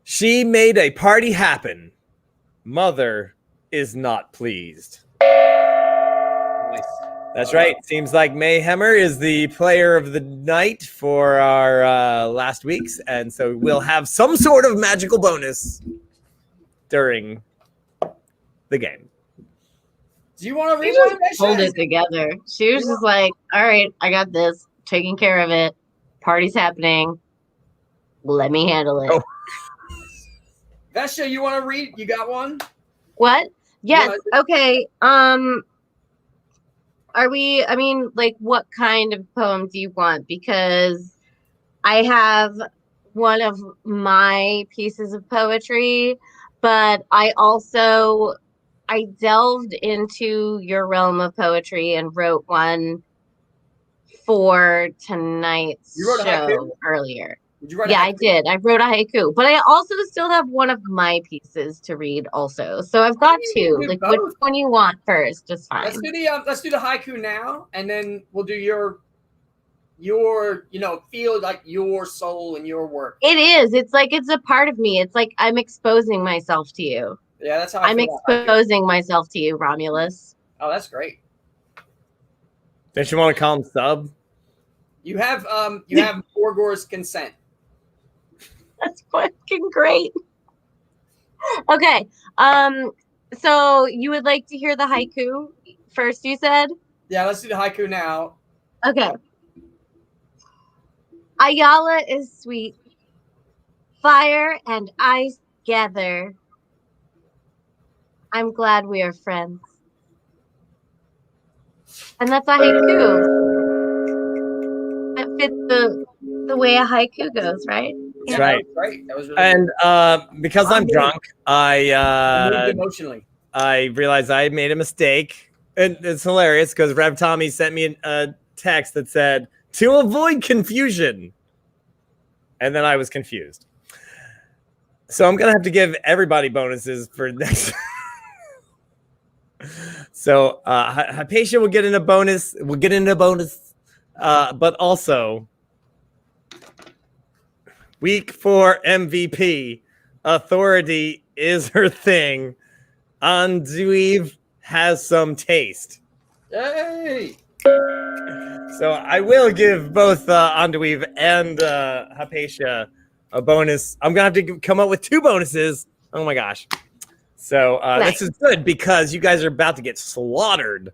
She made a party happen. Mother is not pleased. Nice. That's right. Seems like Mayhemmer is the player of the night for our last week's, and so we'll have some sort of magical bonus during the game. Do you want to She read just one? pulled it together. She was just like, all right, I got this. Taking care of it. Party's happening. Let me handle it. Oh. Vesha, you want to read? You got one? What? Yes. Yeah. Okay. Are we, I mean, like, what kind of poem do you want? Because I have one of my pieces of poetry, but I delved into your realm of poetry and wrote one for tonight's You wrote a haiku? show earlier. Did you write Yeah, a I haiku? did. I wrote a haiku, but I also still have one of my pieces to read also. So I've got You two. do Like, both. which one you want first? Just fine. Let's do the haiku now, and then we'll do your feel like your soul and your work. It is. It's like it's a part of me. It's like I'm exposing myself to you. Yeah, that's how I I'm feel about haiku. exposing myself to you, Romulus. Oh, that's great. Don't you want to call him Sub? You have Morgor's consent. That's fucking great. Okay. So you would like to hear the haiku first, you said? Yeah, let's do the haiku now. Okay. Ayala is sweet. Fire and ice gather. I'm glad we are friends. And that's a haiku. That fits the way a haiku goes, right? That's right. That was great. That was really And because I'm drunk, moved I emotionally. realized I made a mistake. And it's hilarious because Rev Tommy sent me a text that said, "To avoid confusion." And then I was confused. So I'm going to have to give everybody bonuses for next. So Hypatia will get in a bonus. We'll get in a bonus. But also, week 4 MVP. Authority is her thing. Anduiv has some taste. Hey! So I will give both Anduiv and Hypatia a bonus. I'm going to have to come up with 2 bonuses. Oh my gosh. So Nice. This is good because you guys are about to get slaughtered.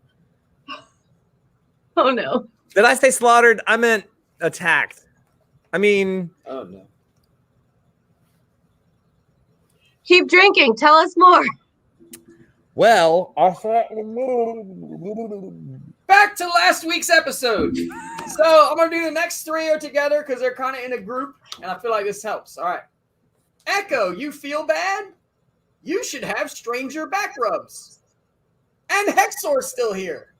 Oh no. Did I say slaughtered? I meant attacked. I mean, Oh no. Keep drinking. Tell us more. well, Back to last week's episode. So I'm gonna do the next 3 are together because they're kind of in a group, and I feel like this helps. All right. Echo, you feel bad? You should have stranger back rubs. And Hexor's still here.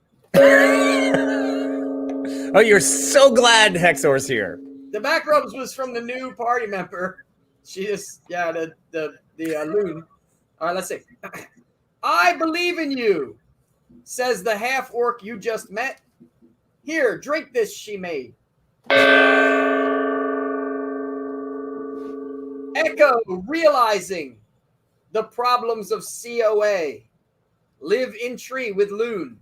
oh, you're so glad Hexor's here. The back rubs was from the new party member. She just the loon. All right, let's see. I believe in you, says the half orc you just met. Here, drink this she made. Echo, realizing the problems of COA. Live in tree with loon.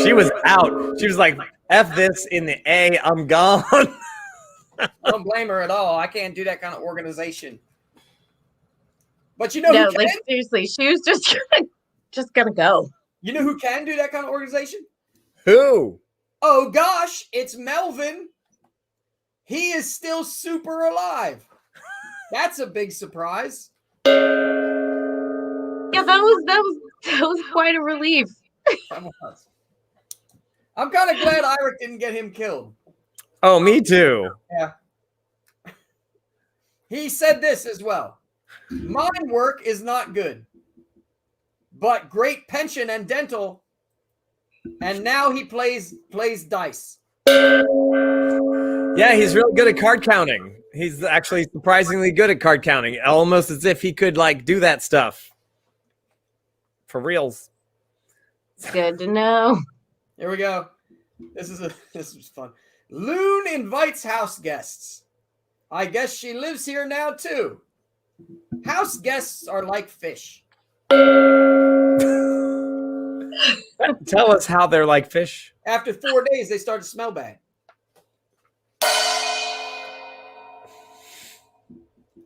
She was out. She was like, F this in the A, I'm gone. I don't blame her at all. I can't do that kind of organization. But you know No, who can? like seriously, she was just gonna go. You know who can do that kind of organization? Who? Oh gosh, it's Melvin. He is still super alive. That's a big surprise. Yeah, that was quite a relief. I'm kind of glad Eart didn't get him killed. Oh, me too. Yeah. He said this as well. Mine work is not good, but great pension and dental. And now he plays dice. Yeah, he's really good at card counting. He's actually surprisingly good at card counting, almost as if he could like do that stuff for reals. Good to know. Here we go. This is fun. Loon invites house guests. I guess she lives here now too. House guests are like fish. Tell us how they're like fish. After 4 days, they start to smell bad.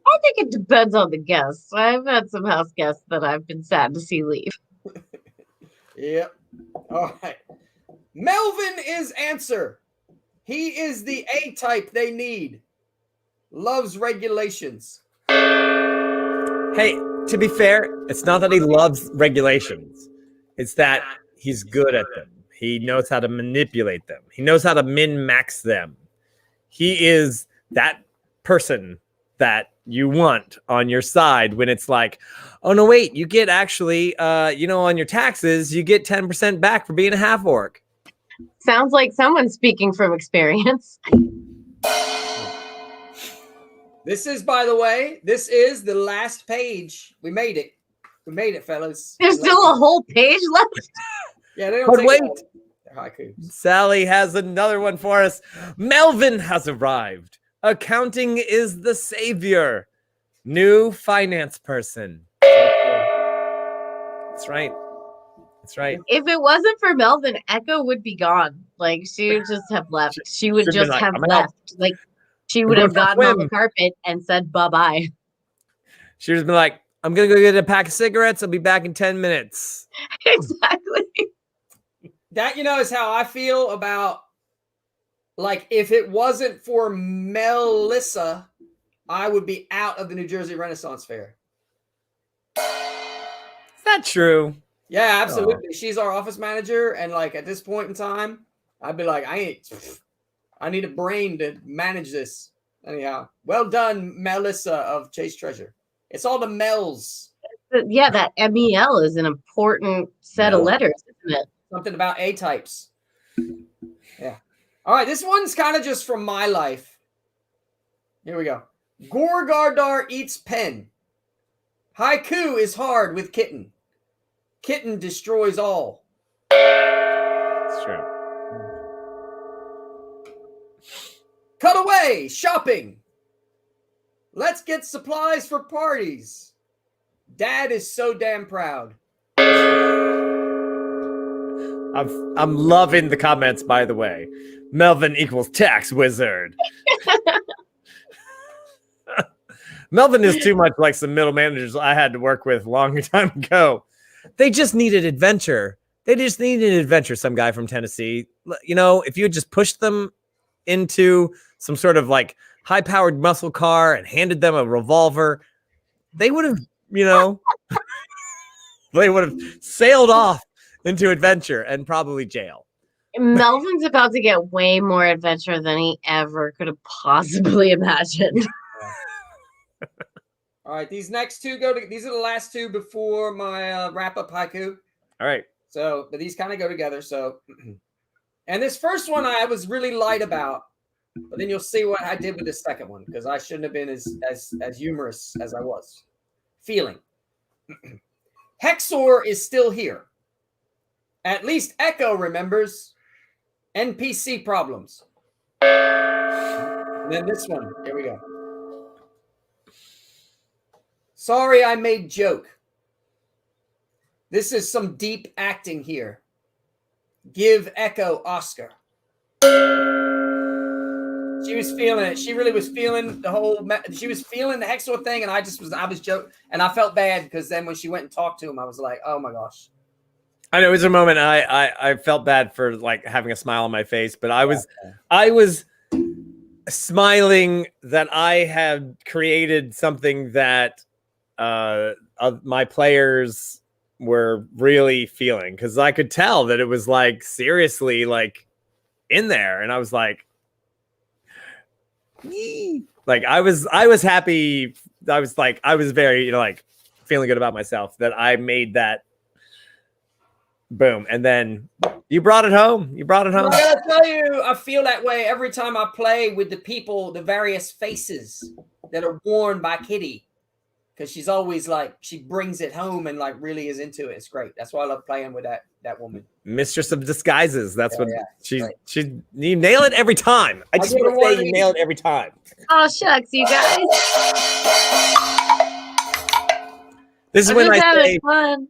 I think it depends on the guests. I've had some house guests that I've been sad to see leave. Yep. All right. Melvin is answer. He is the A type they need. Loves regulations. Hey, to be fair, it's not that he loves regulations. It's that he's good at them. He knows how to manipulate them. He knows how to min-max them. He is that person that you want on your side when it's like, oh, no, wait, you get actually, on your taxes, you get 10% back for being a half orc. Sounds like someone speaking from experience. This is, by the way, this is the last page. We made it. We made it, fellas. There's still a whole page left. Yeah, they don't But take wait. long. They're haikus. Sally has another one for us. Melvin has arrived. Accounting is the savior. New finance person. That's right. That's right. If it wasn't for Melvin, Echo would be gone. Like, she would just have left. She would She'd been just like, have "I'm out." left. Like, she would going have for a gotten on the swim. carpet and said bye-bye. She was been like, I'm going to go get a pack of cigarettes. I'll be back in 10 minutes. Exactly. That, is how I feel about, like, if it wasn't for Melissa, I would be out of the New Jersey Renaissance Fair. Is that true? Yeah, absolutely. She's our office manager, and like at this point in time, I'd be like, I need a brain to manage this. Anyhow, well done, Melissa of Chase Treasure. It's all the Mels. Yeah, that MEL is an important set of letters, isn't it? Something about A types. Yeah. All right, this one's kind of just from my life. Here we go. Gorgardar eats pen. Haiku is hard with kitten. Kitten destroys all. It's true. Cut away, shopping. Let's get supplies for parties. Dad is so damn proud. I'm loving the comments, by the way. Melvin equals tax wizard. Melvin is too much like some middle managers I had to work with a long time ago. They just needed adventure. Some guy from Tennessee. If you had just pushed them into some sort of like high-powered muscle car and handed them a revolver, they would have, they would have sailed off into adventure and probably jail. Melvin's about to get way more adventure than he ever could have possibly imagined. All right, these next two these are the last two before my wrap-up haiku. All right. So, but these kind of go together. So, and this first one I was really light about, but then you'll see what I did with this second one, because I shouldn't have been as humorous as I was feeling. Hexor is still here. At least Echo remembers. NPC problems. And then this one. Here we go. Sorry I made joke. This is some deep acting here. Give Echo Oscar. She was feeling it. She really was feeling the whole. She was feeling the Hexor thing, and I was joking, and I felt bad because then when she went and talked to him, I was like, oh my gosh. I know it was a moment I felt bad for like having a smile on my face, but I was smiling that I had created something that my players were really feeling, because I could tell that it was like seriously like in there, and I was like I was happy. I was very feeling good about myself that I made that. Boom. And then you brought it home. I gotta tell you, I feel that way every time I play with the people, the various faces that are worn by Kitty. because she's always like she brings it home and like really is into it. It's great. That's why I love playing with that woman. Mistress of disguises. That's what she's. right. You nail it every time. I just want to say you nail it every time. Oh shucks, you guys. This is when I say, fun.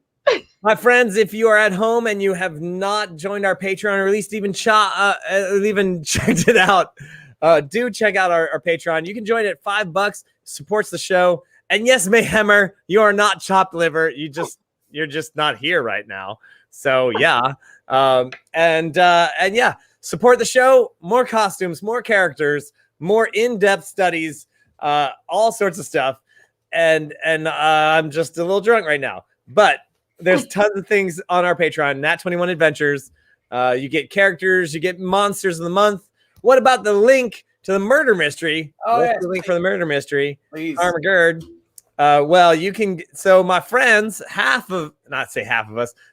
my friends, if you are at home and you have not joined our Patreon or at least even checked it out, do check out our Patreon. You can join at $5. Supports the show. And yes, Mayhemmer, you are not chopped liver. You're just not here right now. So yeah, and yeah, support the show. More costumes, more characters, more in-depth studies, all sorts of stuff. And I'm just a little drunk right now, but there's tons of things on our Patreon. Nat 21 Adventures. You get characters, you get monsters of the month. What about the link to the murder mystery? What's the link for the murder mystery? Please. Armagerd. Well, you can. So my friends,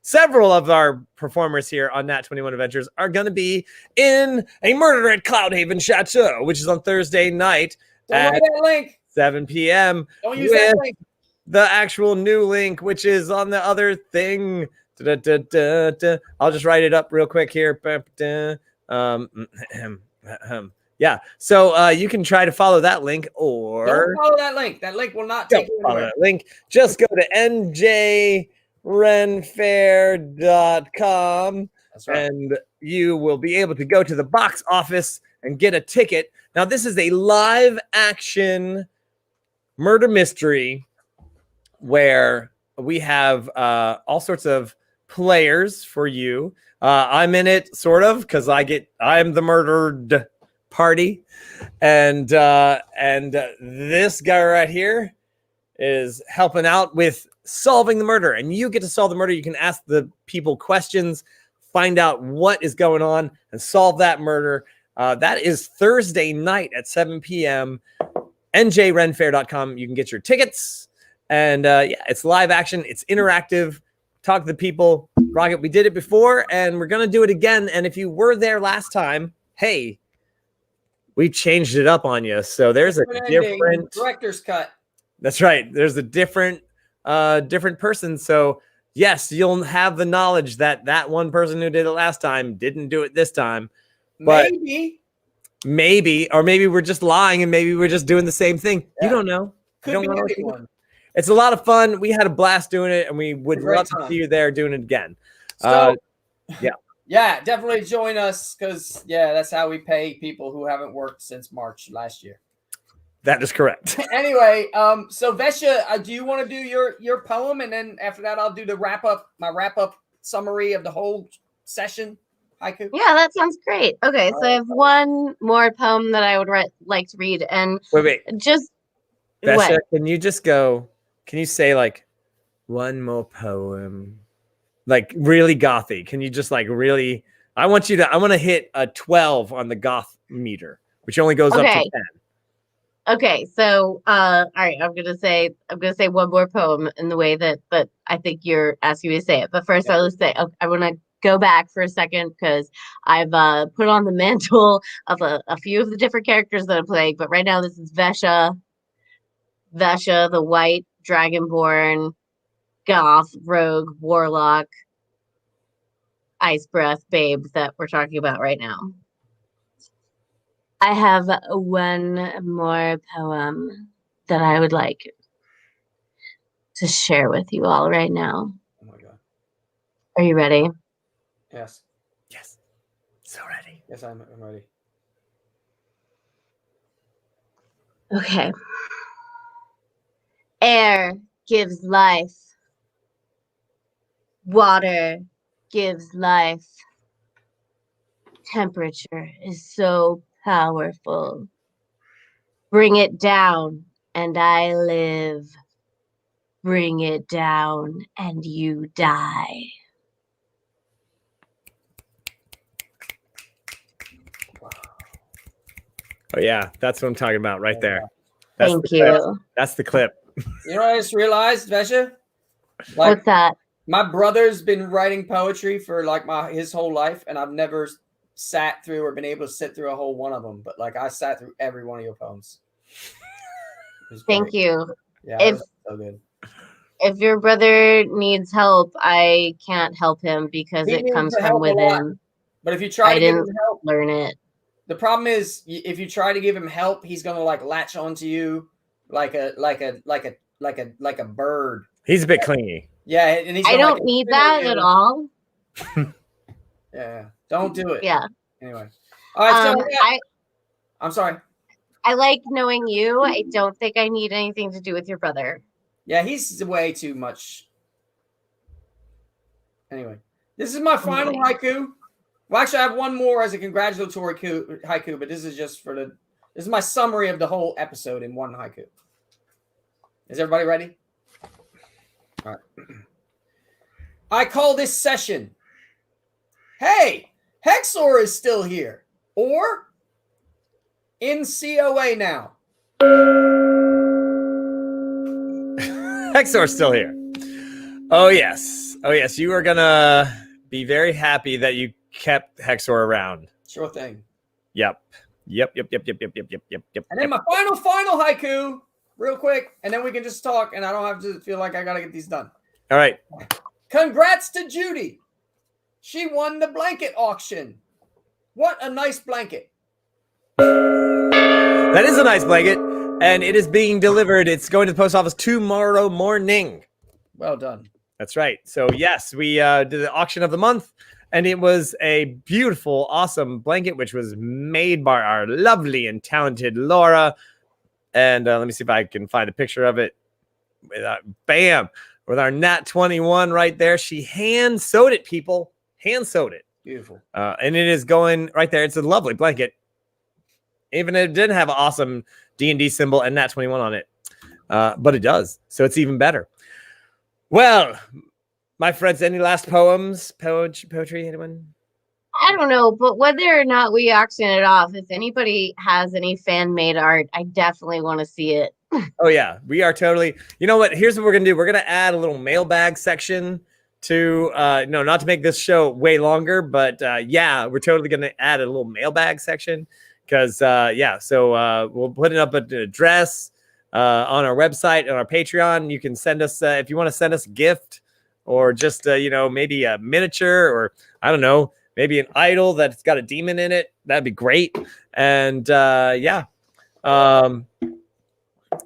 several of our performers here on Nat 21 Adventures are going to be in a Murder at Cloudhaven Chateau, which is on Thursday night at that link. 7 p.m. Don't use that link. The actual new link, which is on the other thing. I'll just write it up real quick here. Yeah, so you can try to follow that link, or don't follow that link. That link will not take you follow anywhere. that link. Just go to njrenfair.com. That's right. And you will be able to go to the box office and get a ticket. Now, this is a live action murder mystery where we have all sorts of players for you. I'm in it, sort of, because I'm the murdered party, and this guy right here is helping out with solving the murder, and you get to solve the murder. You can ask the people questions, find out what is going on, and solve that murder. That is Thursday night at 7 p.m. njrenfair.com. You can get your tickets, and yeah, it's live action, it's interactive. Talk to the people, rock it. We did it before, and we're gonna do it again. And if you were there last time, hey, we changed it up on you. So there's a different director's cut. That's right. There's a different person. So yes, you'll have the knowledge that one person who did it last time didn't do it this time. But maybe, or maybe we're just lying, and maybe we're just doing the same thing. Yeah. You don't know. Could be anyone. It's a lot of fun. We had a blast doing it, and we would love to see you there doing it again. So, yeah. Yeah, definitely join us, because that's how we pay people who haven't worked since March last year. That is correct. Anyway, so Vesha, do you want to do your poem, and then after that I'll do my wrap up summary of the whole session haiku? Yeah, that sounds great. Okay, so I have one more poem that I would like to read, and wait, just Vesha, what? Can you say like one more poem? Like really gothy. Can you just like really? I want to hit a 12 on the goth meter, which only goes up to 10. Okay, so all right, I'm gonna say one more poem in the way that I think you're asking me to say it. But first, I'll just say I want to go back for a second, because I've put on the mantle of a few of the different characters that I'm playing. But right now, this is Vesha, the white dragonborn goth rogue warlock ice breath babe that we're talking about right now. I have one more poem that I would like to share with you all right now. Oh my god. Are you ready? Yes. So ready. Yes, I'm ready. Okay. Air gives life. Water gives life. Temperature is so powerful. Bring it down and I live. Bring it down and you die. Oh yeah, that's what I'm talking about right there. Thank you. That's the clip. You know what I just realized, Vesha? What's that? My brother's been writing poetry for like his whole life, and I've never sat through or been able to sit through a whole one of them. But like I sat through every one of your poems. Thank you. Yeah, So good. If your brother needs help, I can't help him because He it needs comes the from help a lot. within. But if you try I to give didn't him help, learn it. the problem is if you try to give him help, he's gonna like latch onto you like a bird. He's a bit clingy. Yeah, and he's I gonna, don't like, need finger that you. at all. Yeah, don't do it. Yeah. Anyway, all right. So I'm sorry. I like knowing you. I don't think I need anything to do with your brother. Yeah, he's way too much. Anyway, this is my final haiku. Well, actually, I have one more as a congratulatory haiku, but this is just for this is my summary of the whole episode in one haiku. Is everybody ready? All right. I call this session, "Hey, Hexor is still here," or "In COA now." Hexor's still here. Oh yes. You are gonna be very happy that you kept Hexor around. Sure thing. Yep. And then my final haiku, real quick, and then we can just talk, and I don't have to feel like I gotta get these done. All right. Congrats to Judy. She won the blanket auction. What a nice blanket. That is a nice blanket, and it is being delivered. It's going to the post office tomorrow morning. Well done. That's right. So yes, we did the auction of the month, and it was a beautiful, awesome blanket, which was made by our lovely and talented Laura. And let me see if I can find a picture of it. Bam! With our Nat 21 right there. She hand sewed it, people. Hand sewed it. Beautiful. And it is going right there. It's a lovely blanket. Even if it didn't have an awesome D&D symbol and Nat 21 on it. But it does. So it's even better. Well, my friends, any last poems? Poetry, anyone? I don't know, but whether or not we auction it off, if anybody has any fan-made art, I definitely want to see it. Oh, yeah. We are totally... You know what? Here's what we're going to do. We're going to add a little mailbag section to... no, not to make this show way longer, but yeah, we're totally going to add a little mailbag section because, yeah, so we'll put it up an address on our website and our Patreon. You can send us... if you want to send us a gift or just, maybe a miniature or, I don't know, maybe an idol that's got a demon in it. That'd be great. And yeah.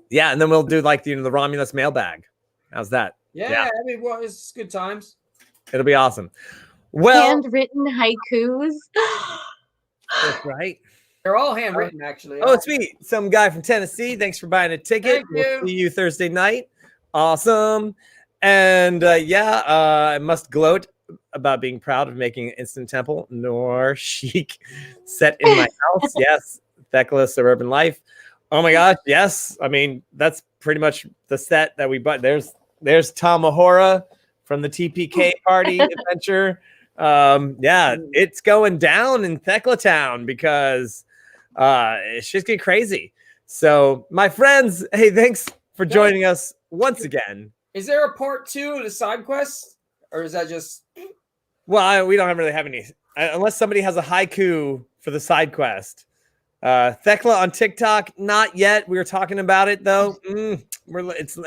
Yeah, and then we'll do like the Romulus mailbag. How's that? Yeah. I mean, well, it's good times. It'll be awesome. Well, handwritten haikus. that's right. They're all handwritten, actually. Oh, sweet. Some guy from Tennessee. Thanks for buying a ticket. We'll see you Thursday night. Awesome. And yeah, I must gloat about being proud of making Instant Temple nor Chic set in my house. Yes, Thecla Suburban Life. Oh my gosh, yes. I mean, that's pretty much the set that we bought. There's Tamahora from the TPK party adventure. Yeah, it's going down in Thecla Town because it's just getting crazy. So, my friends, hey, thanks for joining us once again. Is there a part 2 of the side quest? Or is that just... Well, we don't really have any, unless somebody has a haiku for the side quest. Thecla on TikTok, not yet. We were talking about it though.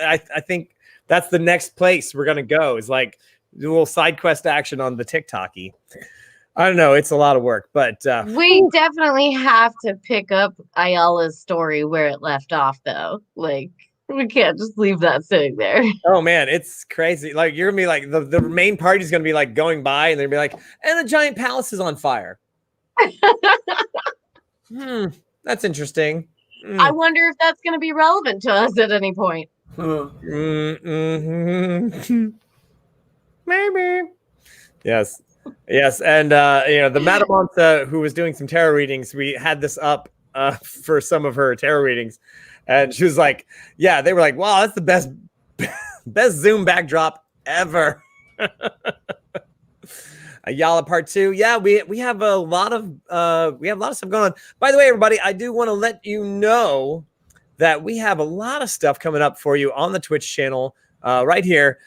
I think that's the next place we're gonna go. Is like do a little side quest action on the TikToky. I don't know. It's a lot of work, but we definitely have to pick up Ayala's story where it left off, though. Like. We can't just leave that sitting there. Oh man, it's crazy. Like you're gonna be like the main party's gonna be like going by and they're gonna be like, and a giant palace is on fire. That's interesting. I wonder if that's gonna be relevant to us at any point. Maybe. Yes. And the Madamanta who was doing some tarot readings, we had this up for some of her tarot readings. And she was like, yeah, they were like, wow, that's the best Zoom backdrop ever. Ayala part 2. Yeah, we have a lot of stuff going on. By the way, everybody, I do want to let you know that we have a lot of stuff coming up for you on the Twitch channel right here.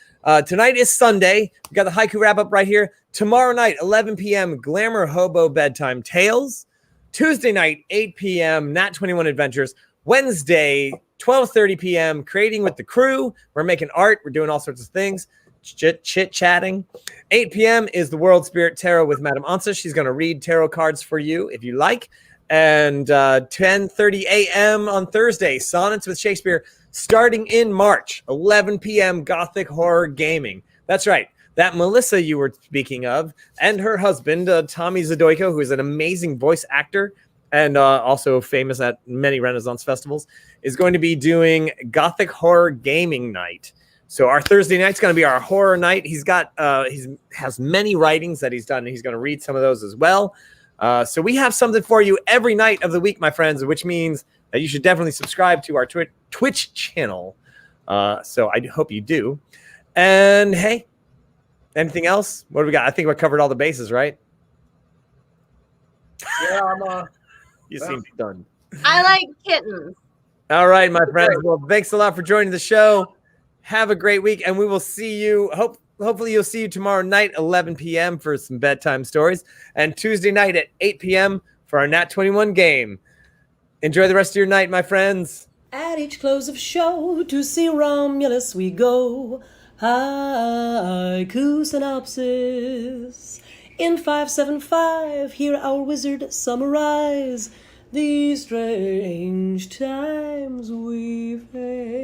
Tonight is Sunday. We got the Haiku Wrap Up right here. Tomorrow night, 11 p.m., Glamour Hobo Bedtime Tales. Tuesday night, 8 p.m., Nat 21 Adventures. Wednesday, 12:30 p.m., Creating with the Crew. We're making art. We're doing all sorts of things. Chit-chatting. 8 p.m. is the World Spirit Tarot with Madame Ansa. She's going to read tarot cards for you if you like. And 10:30 a.m. on Thursday, Sonnets with Shakespeare, starting in March, 11 p.m., Gothic Horror Gaming. That's right. That Melissa you were speaking of and her husband, Tommy Zadoyko, who is an amazing voice actor and also famous at many Renaissance festivals, is going to be doing Gothic Horror Gaming Night. So our Thursday night's going to be our horror night. He's got has many writings that he's done, and he's going to read some of those as well. So we have something for you every night of the week, my friends, which means that you should definitely subscribe to our Twitch channel. So I hope you do. And hey, anything else? What do we got? I think we covered all the bases, right? Yeah, You seem done. I like kittens. All right, my friends. Well, thanks a lot for joining the show. Have a great week, and we will see you. Hopefully, you'll see you tomorrow night, 11 p.m. for some bedtime stories, and Tuesday night at 8 p.m. for our Nat 21 game. Enjoy the rest of your night, my friends. At each close of show, to see Romulus we go. Haiku synopsis. In 575, hear our wizard summarize these strange times we face.